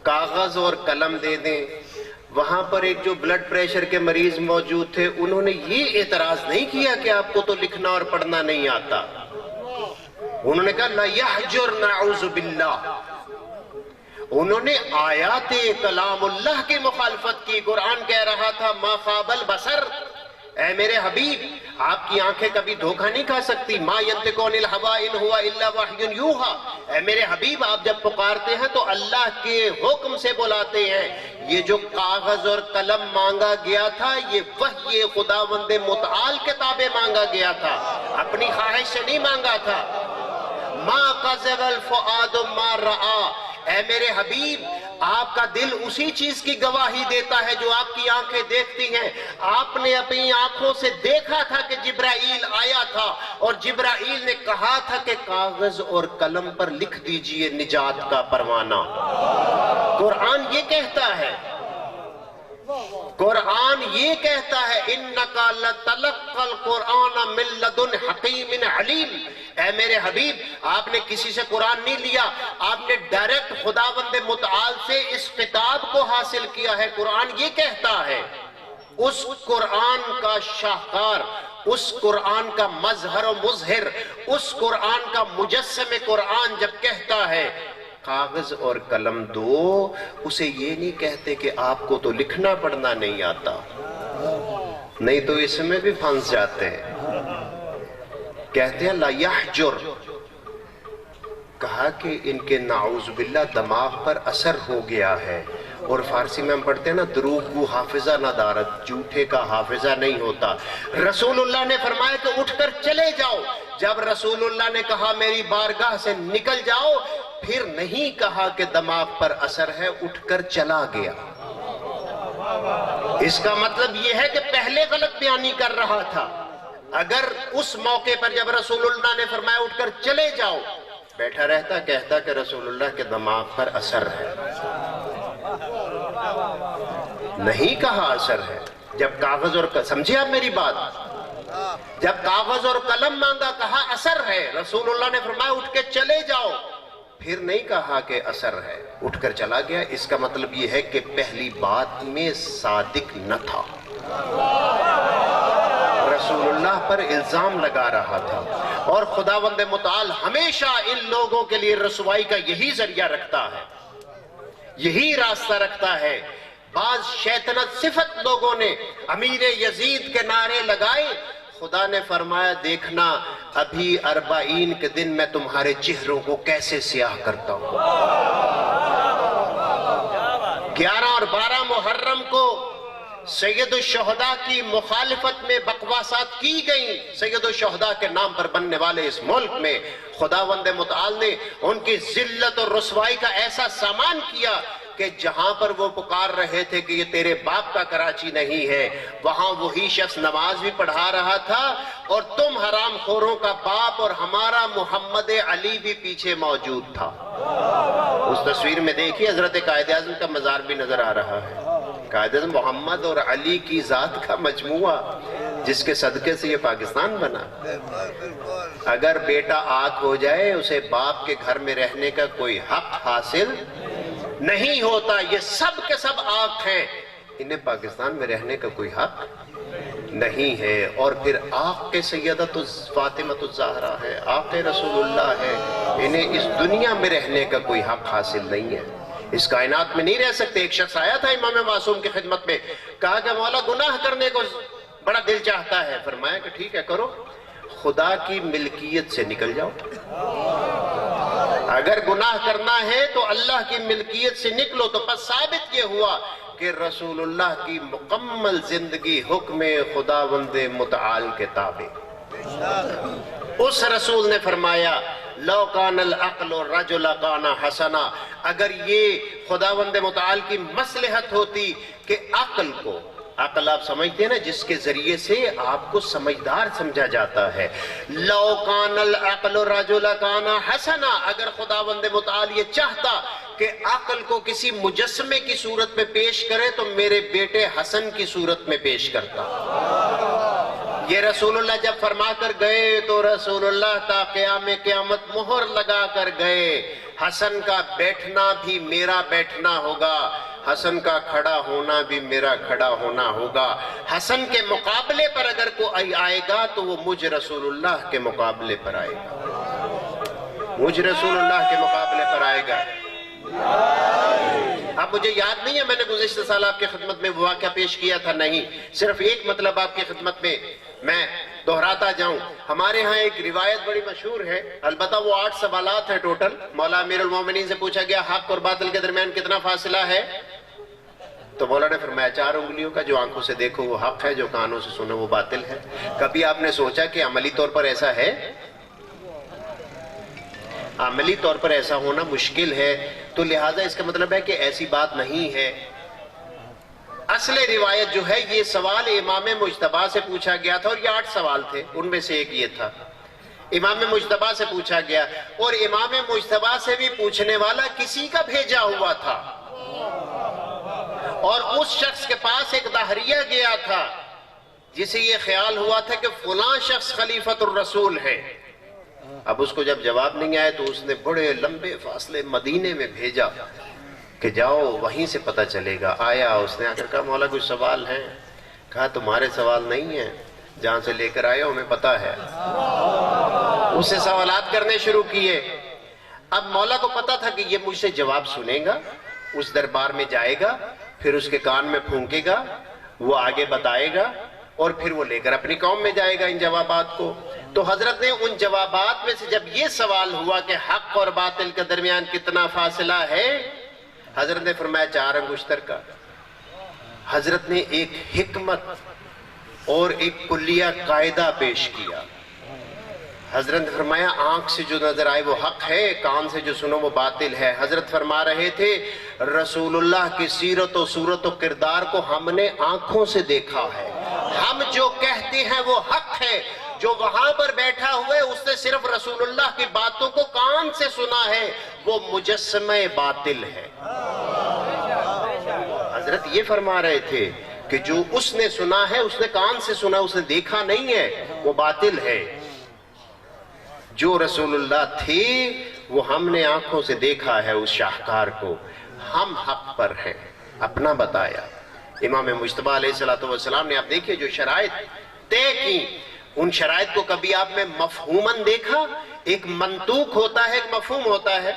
کاغذ اور قلم دے دیں. وہاں پر ایک جو بلڈ پریشر کے مریض موجود تھے، انہوں نے یہ اعتراض نہیں کیا کہ آپ کو تو لکھنا اور پڑھنا نہیں آتا. انہوں نے کہا لا یحجر نعوذ باللہ. انہوں نے آیات کلام اللہ کی مخالفت کی. قرآن کہہ رہا تھا ما خاب البصر. اے میرے حبیب، آپ کی آنکھیں کبھی دھوکہ نہیں کھا سکتی. ما ینطق عن الہوی ان ہوا الا وحی یوحی. اے میرے حبیب، آپ جب پکارتے ہیں تو اللہ کے حکم سے بلاتے ہیں. یہ جو کاغذ اور قلم مانگا گیا تھا، یہ وحی خداوند متعال کے تابع مانگا گیا تھا، اپنی خواہش سے نہیں مانگا تھا. ما قذب الفؤاد ما رآ، اے میرے حبیب آپ کا دل اسی چیز کی گواہی دیتا ہے جو آپ کی آنکھیں دیکھتی ہیں۔ آپ نے اپنی آنکھوں سے دیکھا تھا کہ جبرائیل آیا تھا اور جبرائیل نے کہا تھا کہ کاغذ اور قلم پر لکھ دیجئے نجات کا پروانہ۔ قرآن یہ کہتا ہے، قرآن یہ کہتا ہے اِنَّكَ لَتَلَقَّى الْقُرْآنَ مِن لَّدُنْ حَكِيمٍ عَلِيمٍ۔ اے میرے حبیب آپ نے کسی سے قرآن نہیں لیا، آپ نے ڈائریکٹ خداوند متعال سے اس کتاب کو حاصل کیا ہے۔ قرآن یہ کہتا ہے، اس قرآن کا شاہکار، اس قرآن کا مظہر و مظہر، اس قرآن کا مجسم قرآن جب کہتا ہے کاغذ اور قلم دو، اسے یہ نہیں کہتے کہ آپ کو تو لکھنا پڑھنا نہیں آتا، نہیں تو اس میں بھی پھنس جاتے ہیں۔ کہتے ہیں لا یحجر، کہا کہ ان کے نعوذ باللہ دماغ پر اثر ہو گیا ہے، اور فارسی میں ہم پڑھتے ہیں نا دروغ کو حافظہ نہ دارت، جھوٹے کا حافظہ نہیں ہوتا۔ رسول اللہ نے فرمایا کہ اٹھ کر چلے جاؤ، جب رسول اللہ نے کہا میری بارگاہ سے نکل جاؤ، پھر نہیں کہا کہ دماغ پر اثر ہے، اٹھ کر چلا گیا۔ اس کا مطلب یہ ہے کہ پہلے غلط بیانی کر رہا تھا۔ اگر اس موقع پر جب رسول اللہ نے فرمایا اٹھ کر چلے جاؤ، بیٹھا رہتا کہتا کہ رسول اللہ کے دماغ پر اثر ہے، نہیں کہا اثر ہے۔ جب کاغذ اور سمجھے آپ میری بات، جب کاغذ اور قلم مانگا کہا اثر ہے، رسول اللہ نے فرمایا اٹھ کے چلے جاؤ، پھر نہیں کہا کہ اثر ہے، اٹھ کر چلا گیا۔ اس کا مطلب یہ ہے کہ پہلی بات میں صادق نہ تھا، رسول اللہ پر الزام لگا رہا تھا، اور خداوند متعال ہمیشہ ان لوگوں کے لیے رسوائی کا یہی ذریعہ رکھتا ہے، یہی راستہ رکھتا ہے۔ بعض شیطنت صفت لوگوں نے امیر یزید کے نعرے لگائے، خدا نے فرمایا دیکھنا ابھی 40 کے دن میں تمہارے چہروں کو کیسے سیاہ کرتا ہوں۔ 11 اور 12 محرم کو سید الشہداء کی مخالفت میں بکواسات کی گئیں، سید الشہداء کے نام پر بننے والے اس ملک میں خداوند متعال نے ان کی ذلت اور رسوائی کا ایسا سامان کیا کہ جہاں پر وہ پکار رہے تھے کہ یہ تیرے باپ کا کراچی نہیں ہے، وہاں وہی شخص نماز بھی پڑھا رہا تھا، اور تم حرام خوروں کا باپ اور ہمارا محمد علی بھی پیچھے موجود تھا۔ اس تصویر میں دیکھیے حضرت قائد اعظم کا مزار بھی نظر آ رہا ہے، قائد اعظم محمد اور علی کی ذات کا مجموعہ جس کے صدقے سے یہ پاکستان بنا۔ اگر بیٹا آنکھ ہو جائے اسے باپ کے گھر میں رہنے کا کوئی حق حاصل نہیں ہوتا، یہ سب کے سب آنکھ ہیں، انہیں پاکستان میں رہنے کا کوئی حق نہیں ہے۔ اور پھر آنکھ کے سیدت فاطمۃ الزہرا ہے، آنکھ رسول اللہ ہے، انہیں اس دنیا میں رہنے کا کوئی حق حاصل نہیں ہے، اس کائنات میں نہیں رہ سکتے۔ ایک شخص آیا تھا امام معصوم کی خدمت میں، کہا کہ مولا گناہ کرنے کو بڑا دل چاہتا ہے، فرمایا کہ ٹھیک ہے کرو، خدا کی ملکیت سے نکل جاؤ، اگر گناہ کرنا ہے تو اللہ کی ملکیت سے نکلو۔ تو پس ثابت یہ ہوا کہ رسول اللہ کی مکمل زندگی حکم خداوند متعال کے تابع۔ اس رسول نے فرمایا لو کان العقل رجل کان حسنا، اگر یہ خداوند متعال کی مصلحت ہوتی کہ عقل کو، عقل آپ سمجھتے ہیں نا جس کے ذریعے سے آپ کو سمجھدار سمجھا جاتا ہے، لو کان العقل رجل کان حسنا، اگر خداوند متعال یہ چاہتا کہ عقل کو کسی مجسمے کی صورت میں پیش کرے تو میرے بیٹے حسن کی صورت میں پیش کرتا۔ یہ رسول اللہ جب فرما کر گئے تو رسول اللہ تا قیام قیامت مہر لگا کر گئے، حسن کا بیٹھنا بھی میرا بیٹھنا ہوگا، حسن کا کھڑا ہونا بھی میرا کھڑا ہونا ہوگا، حسن کے مقابلے پر اگر کوئی آئے گا تو وہ مجھ رسول اللہ کے مقابلے پر آئے گا، مجھ رسول اللہ کے مقابلے پر آئے گا۔ اب مجھے یاد نہیں ہے میں نے گزشتہ سال آپ کی خدمت میں وہ واقعہ پیش کیا تھا، نہیں، صرف ایک مطلب آپ کی خدمت میں دہراتا جاؤں۔ ہمارے ہاں ایک روایت بڑی مشہور ہے، البتہ وہ 8 سوالات ہیں ٹوٹل۔ مولا امیر المومنین سے پوچھا گیا حق اور باطل کے درمیان کتنا فاصلہ ہے؟ تو مولا نے فرمایا 4 انگلیوں کا، جو آنکھوں سے دیکھو وہ حق ہے، جو کانوں سے سنو وہ باطل ہے۔ کبھی آپ نے سوچا کہ عملی طور پر ایسا ہے؟ عملی طور پر ایسا ہونا مشکل ہے، تو لہٰذا اس کا مطلب ہے کہ ایسی بات نہیں ہے۔ اصل روایت جو ہے یہ سوال امام مجتبیٰ سے پوچھا گیا تھا، اور یہ 8 سوال تھے، ان میں سے ایک یہ تھا، امام مجتبیٰ سے پوچھا گیا، اور امام مجتبیٰ سے بھی پوچھنے والا کسی کا بھیجا ہوا تھا، اور اس شخص کے پاس ایک دہریہ گیا تھا جسے یہ خیال ہوا تھا کہ فلاں شخص خلیفۃ الرسول ہے۔ اب اس کو جب جواب نہیں آئے تو اس نے بڑے لمبے فاصلے مدینے میں بھیجا کہ جاؤ وہیں سے پتہ چلے گا۔ آیا، اس نے آ کر کہا مولا کچھ سوال ہیں؟ کہا تمہارے سوال نہیں ہیں، جہاں سے لے کر آئے ہو ہمیں پتہ ہے۔ اس سے سوالات کرنے شروع کیے۔ اب مولا کو پتہ تھا کہ یہ مجھ سے جواب سنے گا، اس دربار میں جائے گا، پھر اس کے کان میں پھونکے گا، وہ آگے بتائے گا، اور پھر وہ لے کر اپنی قوم میں جائے گا ان جوابات کو۔ تو حضرت نے ان جوابات میں سے جب یہ سوال ہوا کہ حق اور باطل کے درمیان کتنا فاصلہ ہے، حضرت نے فرمایا 4 انگشتر کا۔ حضرت نے ایک حکمت اور ایک کلیہ قاعدہ پیش کیا۔ حضرت نے فرمایا آنکھ سے جو نظر آئے وہ حق ہے، کان سے جو سنو وہ باطل ہے۔ حضرت فرما رہے تھے رسول اللہ کی سیرت و صورت و کردار کو ہم نے آنکھوں سے دیکھا ہے، ہم جو کہتے ہیں وہ حق ہے، جو وہاں پر بیٹھا ہوئے اس نے صرف رسول اللہ کی باتوں کو کان سے سنا ہے، وہ مجسمہ باطل ہے۔ حضرت یہ فرما رہے تھے کہ جو اس نے سنا ہے، اس نے کان سے سنا، اس نے دیکھا نہیں ہے، وہ باطل ہے۔ جو رسول اللہ تھے وہ ہم نے آنکھوں سے دیکھا ہے اس شاہکار کو، ہم حق پر ہیں، اپنا بتایا۔ امام مجتبیٰ علیہ السلام نے آپ دیکھئے جو شرائط طے کی، ان شرائط کو کبھی آپ میں مفہوماً دیکھا؟ ایک منطوق ہوتا ہے، ایک مفہوم ہوتا ہے۔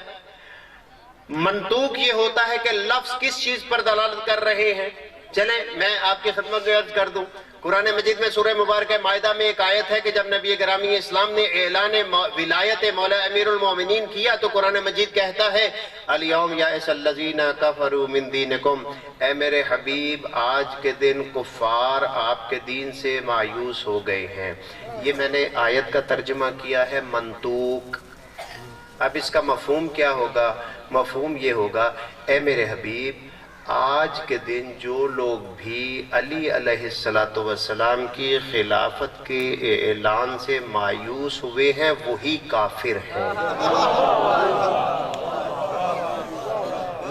منطوق یہ ہوتا ہے کہ لفظ کس چیز پر دلالت کر رہے ہیں۔ چلیں میں آپ کی خدمت میں عرض کر دوں، قرآن مجید میں سورہ مبارکہ مائدہ میں ایک آیت ہے کہ جب نبی گرامی اسلام نے اعلان ولایت مولا امیر المومنین کیا تو قرآن مجید کہتا ہے الیوم یائس الذین کفروا من دینکم، اے میرے حبیب آج کے دن کفار آپ کے دین سے مایوس ہو گئے ہیں۔ یہ میں نے آیت کا ترجمہ کیا ہے منطوق۔ اب اس کا مفہوم کیا ہوگا؟ مفہوم یہ ہوگا اے میرے حبیب آج کے دن جو لوگ بھی علی علیہ السلام کی خلافت کے اعلان سے مایوس ہوئے ہیں وہی کافر ہیں۔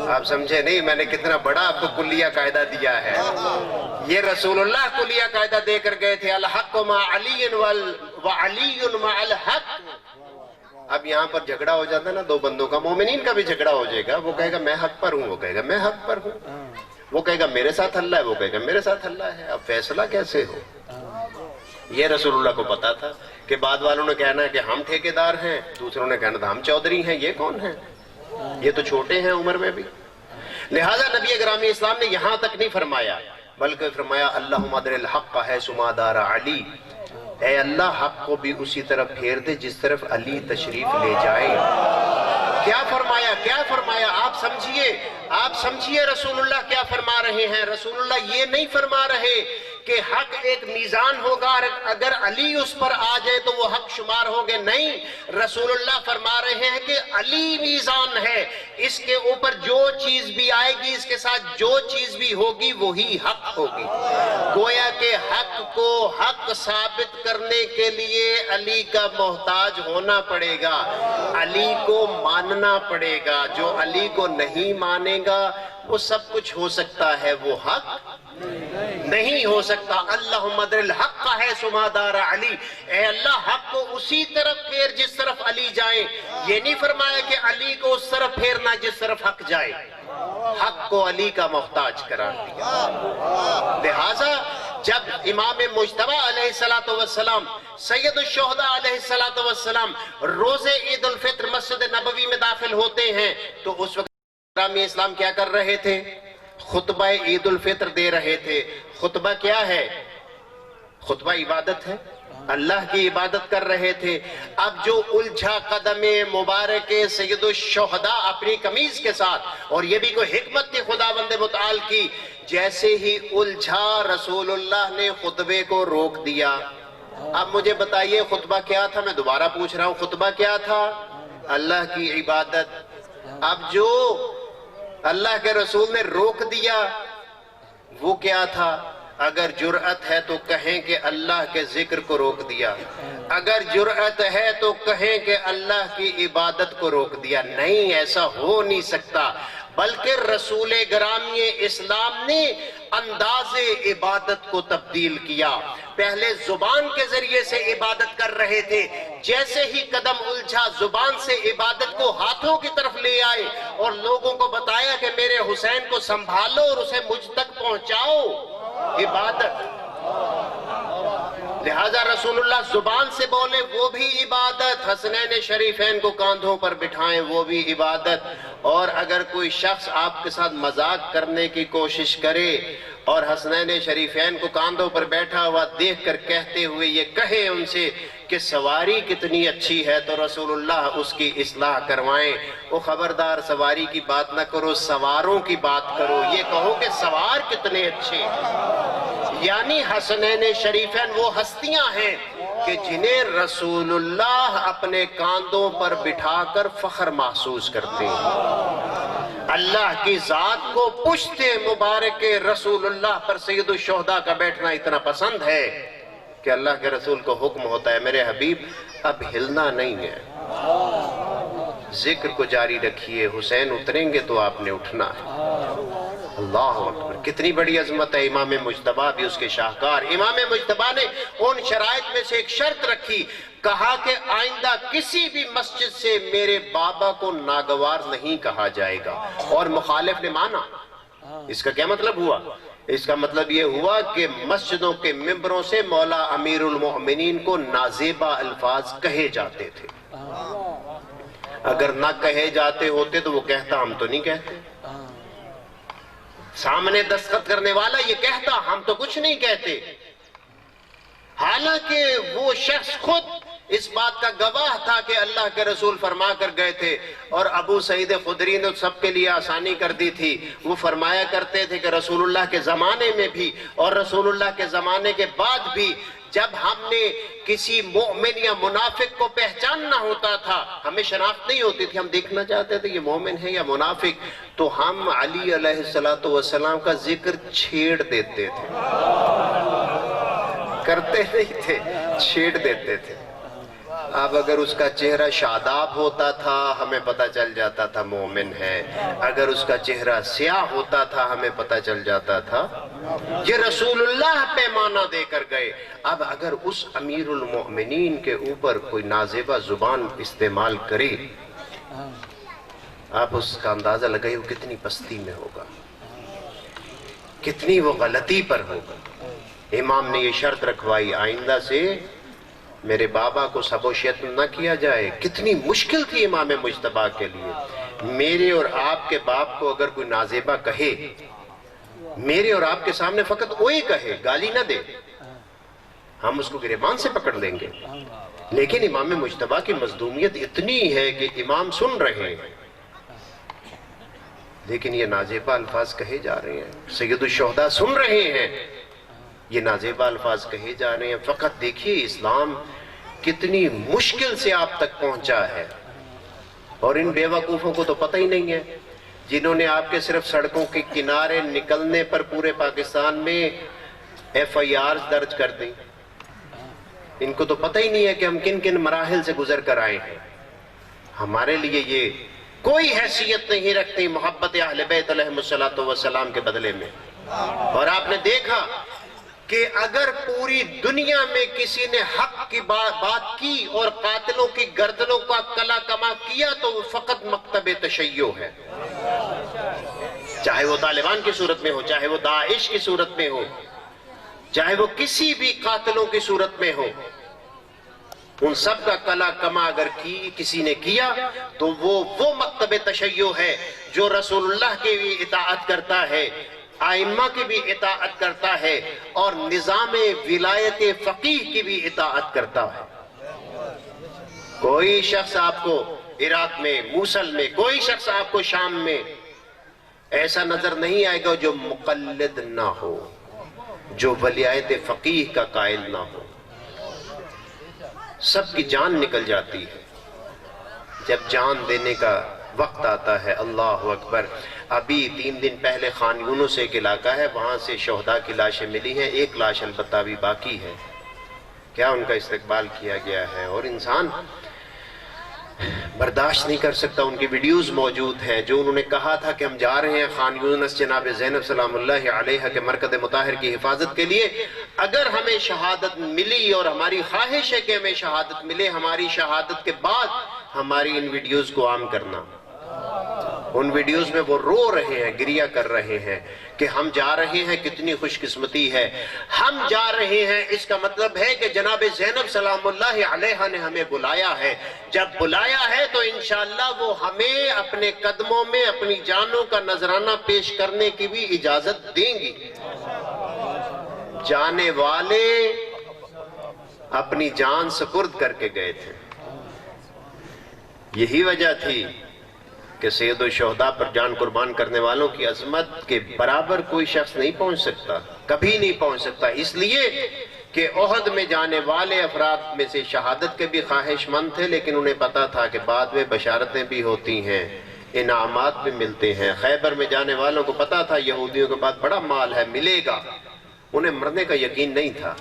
آپ سمجھے نہیں میں نے کتنا بڑا آپ کو کلیہ قاعدہ دیا ہے؟ یہ رسول اللہ کلیہ قاعدہ دے کر گئے تھے، الحق مع علی وعلی مع الحق۔ اب یہاں پر جھگڑا ہو جاتا ہے نا دو بندوں کا، مومنین کا بھی جھگڑا ہو جائے گا، وہ کہے گا میں حق پر ہوں، وہ کہے گا میں حق پر ہوں، وہ کہے گا میرے ساتھ اللہ ہے، وہ کہے گا میرے ساتھ اللہ ہے، اب فیصلہ کیسے ہو؟ یہ رسول اللہ کو پتا تھا کہ بعد والوں نے کہنا ہے کہ ہم ٹھیکیدار ہیں، دوسروں نے کہنا تھا ہم چودھری ہیں، یہ کون ہیں؟ یہ تو چھوٹے ہیں عمر میں بھی۔ لہٰذا نبی گرامی اسلام نے یہاں تک نہیں فرمایا بلکہ فرمایا اللہم ادر الحق حیث ما دار علی، اے اللہ حق کو بھی اسی طرف پھیر دے جس طرف علی تشریف لے جائے۔ کیا فرمایا؟ کیا فرمایا؟ آپ سمجھیے رسول اللہ کیا فرما رہے ہیں۔ رسول اللہ یہ نہیں فرما رہے کہ حق ایک میزان ہوگا، اگر علی اس پر آ جائے تو وہ حق شمار ہوگے، نہیں، رسول اللہ فرما رہے ہیں کہ علی میزان ہے، اس کے اوپر جو چیز بھی آئے گی، اس کے ساتھ جو چیز بھی ہوگی وہی حق ہوگی۔ گویا کہ حق کو حق ثابت کرنے کے لیے علی کا محتاج ہونا پڑے گا، علی کو ماننا پڑے گا، جو علی کو نہیں مانے گا وہ سب کچھ ہو سکتا ہے، وہ حق نہیں ہو سکتا۔ اللہم ادر الحق حیث ما دار علی، اے اللہ حق کو اسی طرف پھیر جس طرف علی جائے۔ یہ نہیں فرمایا کہ علی کو اس طرف پھیرنا جس طرف حق جائے، حق کو علی کا محتاج قرار دیا۔ لہٰذا جب امام مجتبیٰ علیہ السلام سید الشہداء علیہ السلام روز عید الفطر مسجد نبوی میں داخل ہوتے ہیں تو اس وقت امام اسلام کیا کر رہے تھے؟ خطبہ عید الفطر دے رہے تھے۔ خطبہ کیا ہے؟ خطبہ عبادت ہے، اللہ کی عبادت کر رہے تھے۔ اب جو الجھا قدم مبارک سید الشہداء اپنی قمیض کے ساتھ، اور یہ بھی کوئی حکمت تھی خداوند متعال کی، جیسے ہی الجھا رسول اللہ نے خطبے کو روک دیا۔ اب مجھے بتائیے خطبہ کیا تھا؟ میں دوبارہ پوچھ رہا ہوں خطبہ کیا تھا؟ اللہ کی عبادت۔ اب جو اللہ کے رسول نے روک دیا وہ کیا تھا؟ اگر جرأت ہے تو کہیں کہ اللہ کے ذکر کو روک دیا، اگر جرأت ہے تو کہیں کہ اللہ کی عبادت کو روک دیا۔ نہیں، ایسا ہو نہیں سکتا، بلکہ رسول گرامی اسلام نے انداز عبادت کو تبدیل کیا۔ پہلے زبان کے ذریعے سے عبادت کر رہے تھے، جیسے ہی قدم الجھا زبان سے عبادت کو ہاتھوں کی طرف لے آئے اور لوگوں کو بتایا کہ میرے حسین کو سنبھالو اور اسے مجھ تک پہنچاؤ، عبادت۔ لہذا رسول اللہ زبان سے بولے وہ بھی عبادت، حسنین شریفین کو کاندھوں پر بٹھائیں وہ بھی عبادت۔ اور اگر کوئی شخص آپ کے ساتھ مذاق کرنے کی کوشش کرے اور حسنین شریفین کو کاندھوں پر بیٹھا ہوا دیکھ کر کہتے ہوئے یہ کہے ان سے کہ سواری کتنی اچھی ہے، تو رسول اللہ اس کی اصلاح کروائیں، وہ خبردار سواری کی بات نہ کرو، سواروں کی بات کرو، یہ کہو کہ سوار کتنے اچھے ہیں۔ یعنی حسنین شریفین وہ ہستیاں ہیں کہ جنہیں رسول اللہ اپنے کاندھوں پر بٹھا کر فخر محسوس کرتے ہیں۔ اللہ کی ذات کو پشت مبارک رسول اللہ پر سید الشہداء کا بیٹھنا اتنا پسند ہے کہ اللہ کے رسول کو حکم ہوتا ہے میرے حبیب اب ہلنا نہیں ہے، ذکر کو جاری رکھیے، حسین اتریں گے تو آپ نے اٹھنا ہے۔ اللہ اکبر، کتنی بڑی عظمت ہے۔ امام مجتبیٰ بھی اس کے شاہکار۔ امام مجتبیٰ نے ان شرائط میں سے ایک شرط رکھی، کہا کہ آئندہ کسی بھی مسجد سے میرے بابا کو ناگوار نہیں کہا جائے گا، اور مخالف نے مانا۔ اس کا کیا مطلب ہوا؟ اس کا مطلب یہ ہوا کہ مسجدوں کے ممبروں سے مولا امیر المؤمنین کو نازیبہ الفاظ کہے جاتے تھے۔ اگر نہ کہے جاتے ہوتے تو وہ کہتا ہم تو نہیں کہتے، سامنے دستخط کرنے والا یہ کہتا ہم تو کچھ نہیں کہتے، حالانکہ وہ شخص خود اس بات کا گواہ تھا کہ اللہ کے رسول فرما کر گئے تھے، اور ابو سعید خدری نے سب کے لیے آسانی کر دی تھی۔ وہ فرمایا کرتے تھے کہ رسول اللہ کے زمانے میں بھی اور رسول اللہ کے زمانے کے بعد بھی جب ہم نے کسی مومن یا منافق کو پہچاننا ہوتا تھا، ہمیں شناخت نہیں ہوتی تھی، ہم دیکھنا چاہتے تھے یہ مومن ہے یا منافق، تو ہم علی علیہ السلام کا ذکر چھیڑ دیتے تھے، کرتے نہیں تھے، چھیڑ دیتے تھے۔ اب اگر اس کا چہرہ شاداب ہوتا تھا ہمیں پتہ چل جاتا تھا مومن ہے، اگر اس کا چہرہ سیاہ ہوتا تھا ہمیں پتہ چل جاتا تھا یہ رسول اللہ پیمانہ دے کر گئے۔ اب اگر اس امیر المؤمنین کے اوپر کوئی نازیبہ زبان استعمال کرے، آپ اس کا اندازہ لگائے وہ کتنی پستی میں ہوگا، کتنی وہ غلطی پر ہوگا۔ امام نے یہ شرط رکھوائی آئندہ سے میرے بابا کو سب و شتم نہ کیا جائے۔ کتنی مشکل تھی امام مجتبیٰ کے لیے۔ میرے اور آپ کے باپ کو اگر کوئی نازیبہ کہے، میرے اور آپ کے سامنے فقط وہی کہے، گالی نہ دے، ہم اس کو گریبان سے پکڑ لیں گے، لیکن امام مجتبیٰ کی مظلومیت اتنی ہے کہ امام سن رہے ہیں لیکن یہ نازیبہ الفاظ کہے جا رہے ہیں، سید الشہداء سن رہے ہیں، یہ نازیبہ الفاظ کہے جا رہے ہیں۔ فقط دیکھیے اسلام کتنی مشکل سے آپ تک پہنچا ہے، اور ان بے وقوفوں کو تو پتہ ہی نہیں ہے جنہوں نے آپ کے صرف سڑکوں کے کنارے نکلنے پر پورے پاکستان میں FIRs درج کر دیں۔ ان کو تو پتہ ہی نہیں ہے کہ ہم کن کن مراحل سے گزر کر آئے ہیں۔ ہمارے لیے یہ کوئی حیثیت نہیں رکھتی محبت اہل بیت علیہ السلام کے بدلے میں۔ اور آپ نے دیکھا کہ اگر پوری دنیا میں کسی نے حق کی بات کی اور قاتلوں کی گردنوں کا کلا کما کیا تو وہ فقط مکتب تشیع ہے، چاہے وہ طالبان کی صورت میں ہو، چاہے وہ داعش کی صورت میں ہو، چاہے وہ کسی بھی قاتلوں کی صورت میں ہو، ان سب کا کلا کما اگر کسی نے کیا تو وہ مکتب تشیع ہے جو رسول اللہ کی بھی اطاعت کرتا ہے، آئمہ کی بھی اطاعت کرتا ہے، اور نظام ولایت فقیہ کی بھی اطاعت کرتا ہے۔ کوئی شخص آپ کو عراق میں، موصل میں، کوئی شخص آپ کو شام میں ایسا نظر نہیں آئے گا جو مقلد نہ ہو، جو ولایت فقیہ کا قائل نہ ہو۔ سب کی جان نکل جاتی ہے، جب جان دینے کا وقت آتا ہے، اللہ اکبر. ابھی 3 دن پہلے خان یونس ایک علاقہ ہے، وہاں سے شہداء کی لاشیں ملی ہیں، ایک لاش البتہ ابھی باقی ہے. کیا ان کا استقبال کیا گیا ہے، اور انسان برداشت نہیں کر سکتا. ان کی ویڈیوز موجود ہیں جو انہوں نے کہا تھا کہ ہم جا رہے ہیں خان یونس جناب زینب سلام اللہ علیہا کے مرکز مطہر کی حفاظت کے لیے. اگر ہمیں شہادت ملی، اور ہماری خواہش ہے کہ ہمیں شہادت ملے، ہماری شہادت کے بعد ہماری ان ویڈیوز کو عام کرنا. ان ویڈیوز میں وہ رو رہے ہیں، گریہ کر رہے ہیں کہ ہم جا رہے ہیں، کتنی خوش قسمتی ہے، ہم جا رہے ہیں. اس کا مطلب ہے کہ جناب زینب سلام اللہ علیہا نے ہمیں بلایا ہے. جب بلایا ہے تو انشاءاللہ وہ ہمیں اپنے قدموں میں اپنی جانوں کا نذرانہ پیش کرنے کی بھی اجازت دیں گی. جانے والے اپنی جان سپرد کر کے گئے تھے. یہی وجہ تھی کہ سید الشہداء پر جان قربان کرنے والوں کی عظمت کے برابر کوئی شخص نہیں پہنچ سکتا، کبھی نہیں پہنچ سکتا. اس لیے کہ احد میں جانے والے افراد میں سے شہادت کے بھی خواہش مند تھے، لیکن انہیں پتا تھا کہ بعد میں بشارتیں بھی ہوتی ہیں، انعامات بھی ملتے ہیں. خیبر میں جانے والوں کو پتا تھا یہودیوں کے بعد بڑا مال ہے، ملے گا. انہیں مرنے کا یقین نہیں تھا.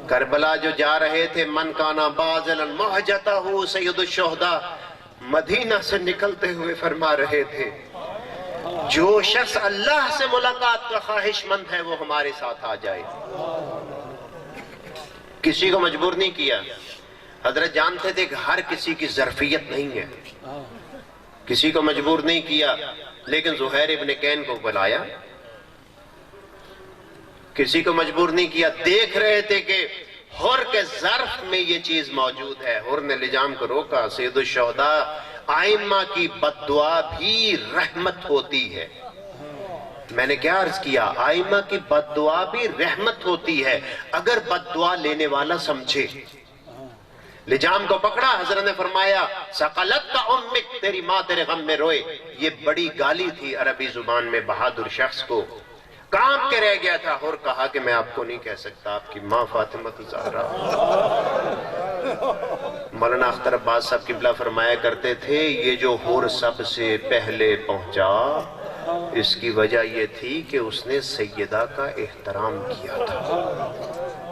کربلا جو جا رہے تھے، من کانا بازلا مہجتہ سید الشہداء مدینہ سے نکلتے ہوئے فرما رہے تھے، جو شخص اللہ سے ملاقات کا خواہش مند ہے وہ ہمارے ساتھ آ جائے. کسی کو مجبور نہیں کیا. حضرت جانتے تھے کہ ہر کسی کی ظرفیت نہیں ہے، کسی کو مجبور نہیں کیا. لیکن زہیر ابن کین کو بلایا، کسی کو مجبور نہیں کیا. دیکھ رہے تھے کہ حر کے ظرف میں یہ چیز موجود ہے. حر نے لجام کو روکا. سید الشہداء آئمہ کی بد دعا بھی رحمت ہوتی ہے. میں نے کیا عرض کیا؟ آئمہ کی بد دعا بھی رحمت ہوتی ہے اگر بد دعا لینے والا سمجھے. لجام کو پکڑا، حضرت نے فرمایا سقلت کا امک، تیری ماں تیرے غم میں روئے. یہ بڑی گالی تھی عربی زبان میں بہادر شخص کو. کانپ کے رہ گیا تھا. اور کہا کہ میں آپ کو نہیں کہہ سکتا، آپ کی ماں فاطمہ الزہرا. مولانا اختر عباس صاحب قبلہ فرمایا کرتے تھے، یہ جو حور سب سے پہلے پہنچا، اس کی وجہ یہ تھی کہ اس نے سیدہ کا احترام کیا تھا.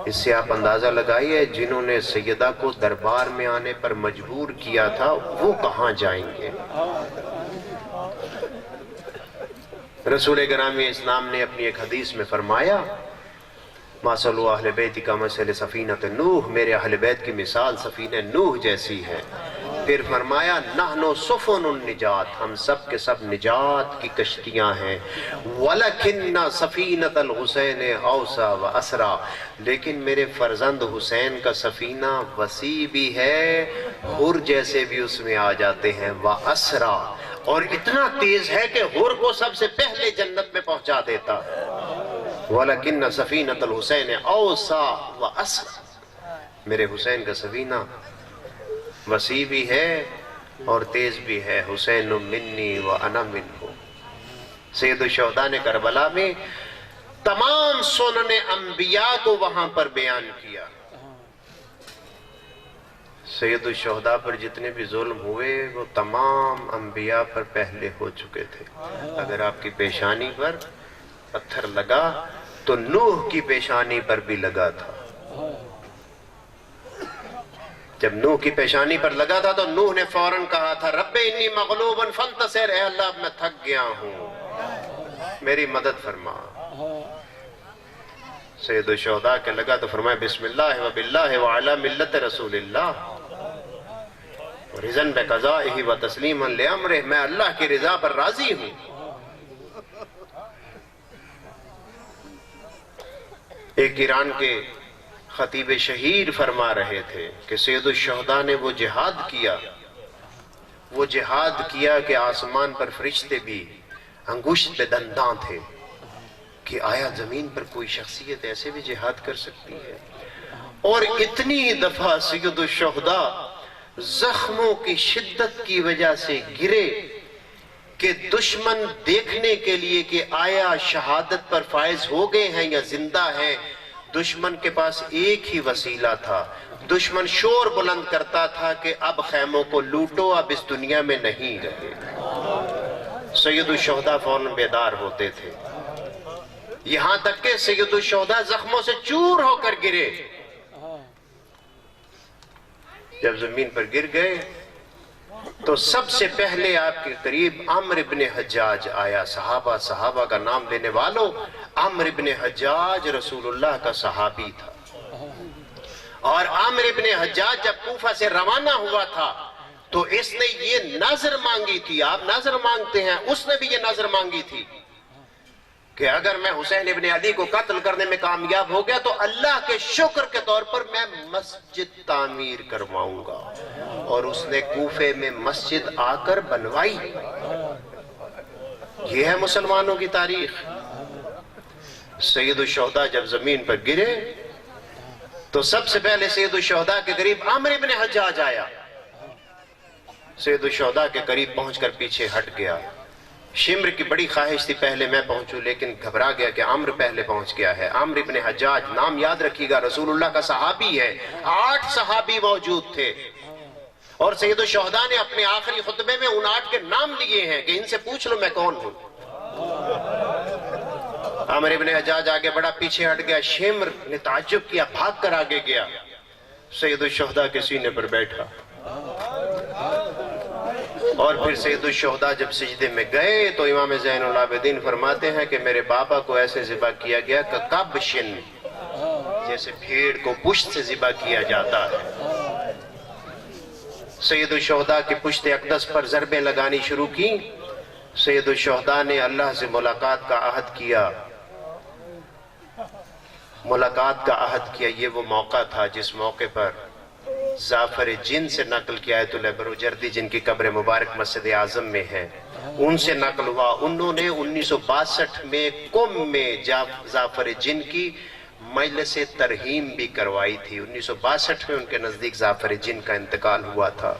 اس سے آپ اندازہ لگائیے جنہوں نے سیدہ کو دربار میں آنے پر مجبور کیا تھا وہ کہاں جائیں گے. رسول گرامی اسلام نے اپنی ایک حدیث میں فرمایا مَثَلُ اہل بیت کا مَثَلِ سفینۃ نوح، میرے اہل بیت کی مثال سفینہ نوح جیسی ہے. پھر فرمایا نحن سفن النجات، ہم سب کے سب نجات کی کشتیاں ہیں. وَلَكِنَّ سفینۃ الحسین اوسع واسرع، لیکن میرے فرزند حسین کا سفینہ وسیع بھی ہے، حر جیسے بھی اس میں آ جاتے ہیں، واسرع، اور اتنا تیز ہے کہ حر کو سب سے پہلے جنت میں پہنچا دیتا. وَلَكِنَّ سفینۃ الحسین اوسع واسرع، میرے حسین کا سفینہ وسیع بھی ہے اور تیز بھی ہے. حسین منی وانا منہ. سید الشہداء نے کربلا میں تمام سنن انبیاء کو وہاں پر بیان کیا. سید الشہداء پر جتنے بھی ظلم ہوئے وہ تمام انبیاء پر پہلے ہو چکے تھے. اگر آپ کی پیشانی پر پتھر لگا تو نوح کی پیشانی پر بھی لگا تھا. جب نوح کی پیشانی پر لگا تھا تو نوح نے فوراً کہا تھا رب انی مغلوب فانتصر، اے اللہ میں تھک گیا ہوں، میری مدد فرما. سید الشہداء کے لگا تو فرمایا بسم اللہ و باللہ وعلی ملت رسول اللہ رضن بقضائہ و تسلیما لامرہ، میں اللہ کی رضا پر راضی ہوں. ایک ایران کے خطیب شہیر فرما رہے تھے کہ سید الشہداء نے وہ جہاد کیا کہ آسمان پر فرشتے بھی انگشت پہ دنداں تھے کہ آیا زمین پر کوئی شخصیت ایسے بھی جہاد کر سکتی ہے. اور اتنی دفعہ سید الشہداء زخموں کی شدت کی وجہ سے گرے کہ دشمن دیکھنے کے لیے کہ آیا شہادت پر فائز ہو گئے ہیں یا زندہ ہیں، دشمن کے پاس ایک ہی وسیلہ تھا. دشمن شور بلند کرتا تھا کہ اب خیموں کو لوٹو، اب اس دنیا میں نہیں رہے. سید الشہداء فوراً بیدار ہوتے تھے، یہاں تک کہ سید الشہداء زخموں سے چور ہو کر گرے. جب زمین پر گر گئے تو سب سے پہلے آپ کے قریب عمرو بن حجاج آیا. صحابہ کا نام لینے والوں، عمرو بن حجاج رسول اللہ کا صحابی تھا. اور عمرو بن حجاج جب کوفہ سے روانہ ہوا تھا تو اس نے یہ نظر مانگی تھی. آپ نظر مانگتے ہیں، اس نے بھی یہ نظر مانگی تھی کہ اگر میں حسین ابن علی کو قتل کرنے میں کامیاب ہو گیا تو اللہ کے شکر کے طور پر میں مسجد تعمیر کرواؤں گا. اور اس نے کوفے میں مسجد آ کر بنوائی. یہ ہے مسلمانوں کی تاریخ. سید الشہداء جب زمین پر گرے تو سب سے پہلے سید الشہداء کے قریب عمرو بن حجاج آیا. سید الشہداء کے قریب پہنچ کر پیچھے ہٹ گیا. شمر کی بڑی خواہش تھی پہلے میں پہنچوں، لیکن گھبرا گیا کہ عمرو پہلے پہنچ گیا ہے. عمرو بن حجاج، نام یاد رکھیے گا، رسول اللہ کا صحابی ہے. 8 صحابی موجود تھے اور سید الشہداء نے اپنے آخری خطبے میں ان 8 کے نام لیے ہیں کہ ان سے پوچھ لو میں کون ہوں. عمرو بن حجاج آگے بڑا، پیچھے ہٹ گیا. شمر نے تعجب کیا، بھاگ کر آگے گیا، سید الشہداء کے سینے پر بیٹھا. اور پھر سید الشہداء جب سجدے میں گئے تو امام زین العابدین فرماتے ہیں کہ میرے بابا کو ایسے ذبح کیا گیا کہ کبشن، جیسے بھیڑ کو پشت سے ذبح کیا جاتا ہے. سید الشہداء کی پشت اقدس پر ضربیں لگانی شروع کی. سید الشہداء نے اللہ سے ملاقات کا عہد کیا. یہ وہ موقع تھا جس موقع پر زعفر جن سے نقل کیا آیت اللہ بروجردی، جن کی قبر مبارک مسجد اعظم میں ہے، ان سے نقل ہوا. انہوں نے 1962 میں قم میں زعفر جن کی مجلس ترہیم بھی کروائی تھی. 1962 میں ان کے نزدیک زعفر جن کا انتقال ہوا تھا.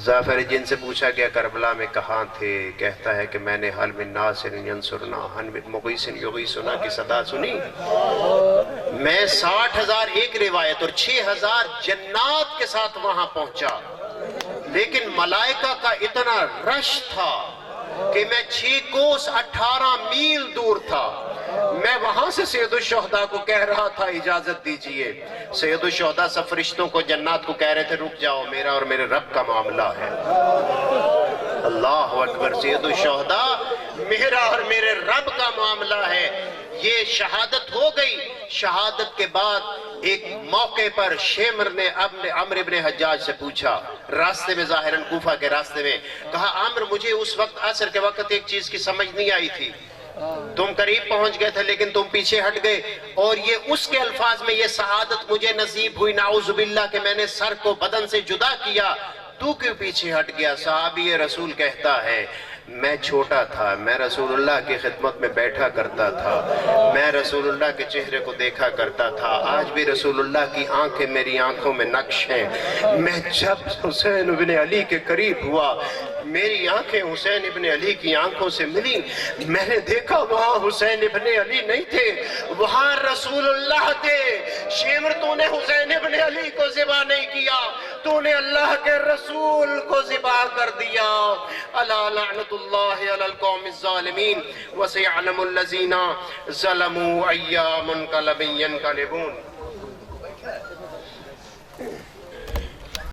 زعفر جن سے پوچھا گیا کربلا میں کہاں تھے؟ کہتا ہے کہ میں نے حل من ناصر ینصرنا حل من مغیث یغیثنا کی صدا سنی. میں 60,000 ایک روایت اور 6,000 جنات کے ساتھ وہاں پہنچا، لیکن ملائکہ کا اتنا رش تھا کہ میں 6 کوس 18 میل دور تھا. میں وہاں سے سید الشہداء کو کہہ رہا تھا اجازت دیجئے. سید الشہداء سب فرشتوں کو، جنات کو کہہ رہے تھے رک جاؤ، میرا اور میرے رب کا معاملہ ہے. اللہ اکبر. سید الشہداء، میرا اور میرے رب کا معاملہ ہے. یہ شہادت ہو گئی. شہادت کے بعد ایک موقع پر شمر نے عمرو بن حجاج سے پوچھا، راستے میں، ظاہراً کوفہ کے راستے میں، کہا عمرو مجھے اس وقت عصر کے وقت ایک چیز کی سمجھ نہیں آئی تھی. تم قریب پہنچ گئے تھے لیکن تم پیچھے ہٹ گئے، اور یہ اس کے الفاظ میں یہ سعادت مجھے نصیب ہوئی نعوذ باللہ کہ میں نے سر کو بدن سے جدا کیا، تو کیوں پیچھے ہٹ گیا؟ صحابی رسول کہتا ہے میں چھوٹا تھا، میں رسول اللہ کی خدمت میں بیٹھا کرتا تھا، میں رسول اللہ کے چہرے کو دیکھا کرتا تھا. آج بھی رسول اللہ کی آنکھیں میری آنکھوں میں نقش ہیں. میں جب حسین ابن علی کے قریب ہوا، میری آنکھیں حسین ابن علی کی آنکھوں سے ملی. میں نے دیکھا وہاں حسین ابن علی نہیں تھے، وہاں رسول اللہ تھے. شمر تو نے حسین ابن علی کو ذبح نہیں کیا، تو نے اللہ کے رسول کو ذبح کر دیا. الا لعنت اللہ علی القوم الظالمین وسيعلم الذين ظلموا أيّ منقلب ينقلبون.